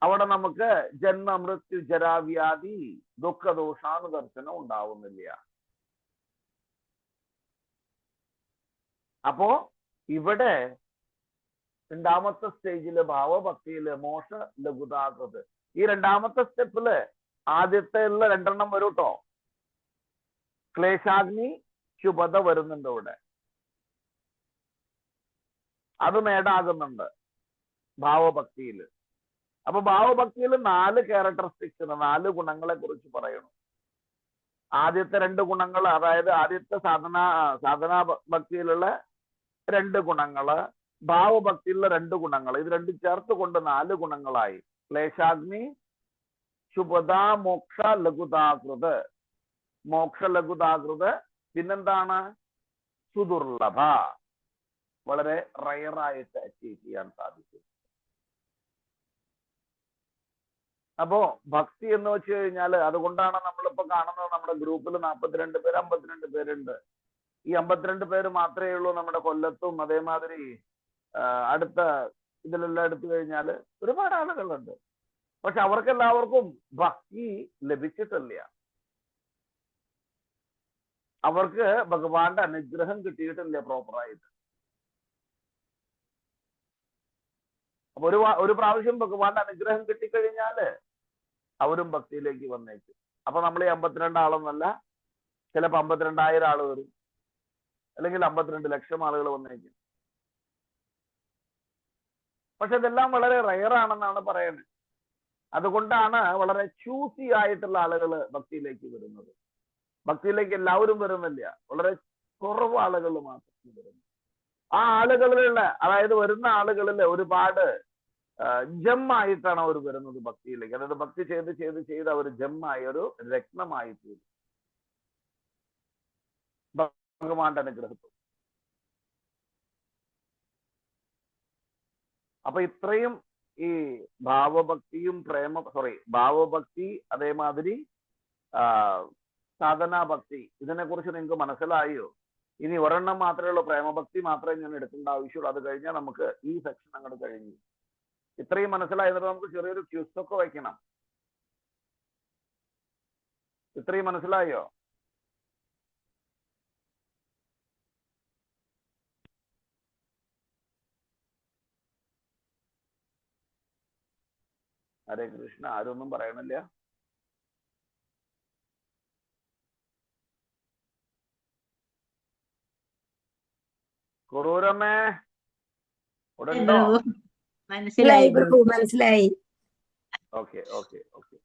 അവിടെ നമുക്ക് ജന്മ മൃത്യു ജരാവ്യാധി ദുഃഖദോഷാനുദർശനം ഉണ്ടാവുന്നില്ല. അപ്പോ ഇവിടെ രണ്ടാമത്തെ സ്റ്റേജില് ഭാവഭക്തിയില് മോക്ഷ ലഘുതാകൃത്. ഈ രണ്ടാമത്തെ സ്റ്റെപ്പില് ആദ്യത്തെ ഉള്ള 2 വരും കേട്ടോ. ക്ലേശാഗ്നി ശുഭത വരുന്നുണ്ട് ഇവിടെ. അത് നേടാകുന്നുണ്ട് ഭാവഭക്തിയില്. അപ്പൊ ഭാവഭക്തിയിൽ 4 ക്യാരക്ടറിസ്റ്റിക്സ്, 4 ഗുണങ്ങളെ കുറിച്ച് പറയണം. ആദ്യത്തെ 2 ഗുണങ്ങൾ, അതായത് ആദ്യത്തെ സാധനാ ഭക്തിയിലുള്ള 2 ഗുണങ്ങള്, ഭാവഭക്തിയിലുള്ള 2 ഗുണങ്ങൾ, ഇത് രണ്ടും ചേർത്ത് കൊണ്ട് 4 ഗുണങ്ങളായി. ക്ലേശാഗ്നി ശുഭത മോക്ഷ ലഘുതാകൃത്. മോക്ഷ ലഘുതാകൃത്. പിന്നെന്താണ്? സുദുർലഭ. വളരെ റയറായിട്ട് അച്ചീവ് ചെയ്യാൻ സാധിക്കും. അപ്പോ ഭക്തി എന്ന് വെച്ച് കഴിഞ്ഞാൽ അതുകൊണ്ടാണ് നമ്മളിപ്പോ കാണുന്നത് നമ്മുടെ ഗ്രൂപ്പിൽ 42 പേര് 52 പേരുണ്ട്. ഈ 52 പേര് മാത്രമേ ഉള്ളൂ നമ്മുടെ കൊല്ലത്തും. അതേമാതിരി അടുത്ത ഇതിലെല്ലാം എടുത്തു കഴിഞ്ഞാൽ ഒരുപാട് ആളുകളുണ്ട്. പക്ഷെ അവർക്കെല്ലാവർക്കും ഭക്തി ലഭിച്ചിട്ടില്ല. അവർക്ക് ഭഗവാന്റെ അനുഗ്രഹം കിട്ടിയിട്ടില്ല പ്രോപ്പറായിട്ട്. അപ്പൊ ഒരു പ്രാവശ്യം ഭഗവാന്റെ അനുഗ്രഹം കിട്ടിക്കഴിഞ്ഞാല് അവരും ഭക്തിയിലേക്ക് വന്നേക്കും. അപ്പൊ നമ്മൾ ഈ 52 ആളൊന്നല്ല, ചിലപ്പോ 52,000 ആള് വരും, അല്ലെങ്കിൽ 52 ലക്ഷം ആളുകൾ വന്നേക്കും. പക്ഷെ ഇതെല്ലാം വളരെ റയറാണെന്നാണ് പറയുന്നത്. അതുകൊണ്ടാണ് വളരെ ചൂസി ആയിട്ടുള്ള ആളുകൾ ഭക്തിയിലേക്ക് വരുന്നത്. ഭക്തിയിലേക്ക് എല്ലാവരും വരുന്നില്ല, വളരെ കുറവ് ആളുകൾ മാത്രം വരുന്നു. ആ ആളുകളിലുള്ള, അതായത് വരുന്ന ആളുകളിൽ ഒരുപാട് ജമ്മായിട്ടാണ് അവർ വരുന്നത് ഭക്തിയിലേക്ക്. അതായത് ഭക്തി ചെയ്ത് ചെയ്ത് ചെയ്ത് അവർ ജമ്മായി ഒരു രത്നമായി തീരും ഭഗവാന്റെ അനുഗ്രഹത്തിൽ. അപ്പൊ ഇത്രയും ഈ ഭാവഭക്തിയും ഭാവഭക്തി അതേമാതിരി സാധനാഭക്തി, ഇതിനെ കുറിച്ച് നിങ്ങൾക്ക് മനസ്സിലായോ? ഇനി ഒരെണ്ണം മാത്രമേ ഉള്ളൂ, പ്രേമഭക്തി മാത്രമേ ഞാൻ എടുക്കേണ്ട ആവശ്യമുള്ളൂ. അത് കഴിഞ്ഞാൽ നമുക്ക് ഈ സെക്ഷൻ അങ്ങോട്ട് കഴിഞ്ഞു. ഇത്രയും മനസ്സിലായത് നമുക്ക് ചെറിയൊരു ക്യൂസ് ഒക്കെ വയ്ക്കണം. ഇത്രയും മനസ്സിലായോ? ഹരേ കൃഷ്ണ. ആരൊന്നും പറയണില്ല. കുറൂരമ്മേ ഇവിടെ ഉണ്ടോ?
മനസ്സിലായി
പ്രഭു, മനസ്സിലായി.
Okay okay okay.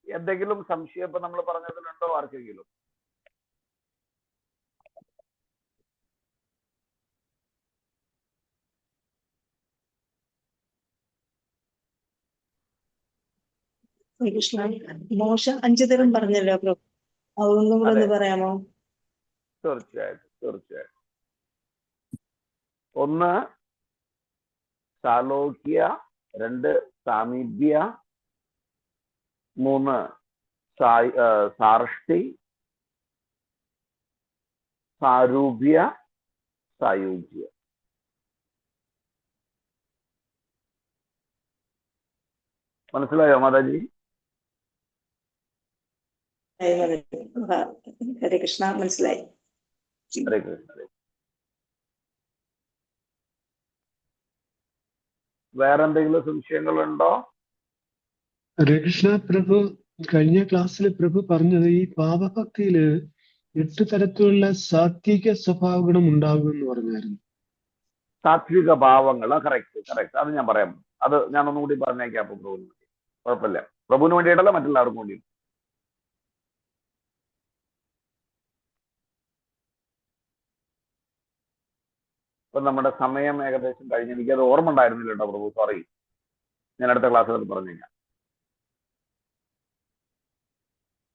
എന്തെങ്കിലും സംശയം ഇപ്പൊ നമ്മൾ പറഞ്ഞതിലുണ്ടോ ആർക്കെങ്കിലും?
കൃഷ്ണ മോശം 5 തരം പറഞ്ഞല്ലോ പ്രഭു, അതൊന്നും കൂടെ ഒന്ന് പറയാമോ?
തീർച്ചയായിട്ടും തീർച്ചയായിട്ടും. ഒന്ന് സാലോക്യ, 2 സാമീപ്യ, 3 സാർഷ്ടി, സാരൂപ്യ, സായുജ്യ. മനസ്സിലായോ മാതാജി?
ഹരേ കൃഷ്ണ, മനസ്സിലായി.
ഹരേ കൃഷ്ണ. വേറെ എന്തെങ്കിലും സംശയങ്ങളുണ്ടോ?
ഹരേ കൃഷ്ണ പ്രഭു, കഴിഞ്ഞ ക്ലാസ്സിൽ പ്രഭു പറഞ്ഞത് ഈ പാപഭക്തിയില് 8 തരത്തിലുള്ള സാത്വിക സ്വഭാവ ഗുണം ഉണ്ടാകും എന്ന് പറഞ്ഞായിരുന്നു.
സാത്വിക ഭാവങ്ങൾ, കറക്റ്റ് കറക്റ്റ്. അത് ഞാൻ പറയാം. അത് ഞാൻ ഒന്നുകൂടി പറഞ്ഞേക്കാം. അപ്പൊ പ്രഭുവിന് വേണ്ടി കുഴപ്പമില്ല. പ്രഭുവിന് വേണ്ടിയിട്ടല്ല, മറ്റുള്ളവർക്കും വേണ്ടി. ഇപ്പൊ നമ്മുടെ സമയം ഏകദേശം കഴിഞ്ഞ്, എനിക്കത് ഓർമ്മ ഉണ്ടായിരുന്നില്ല കേട്ടോ പ്രഭു, സോറി. ഞാൻ അടുത്ത ക്ലാസ്സിൽ പറഞ്ഞേക്കാം.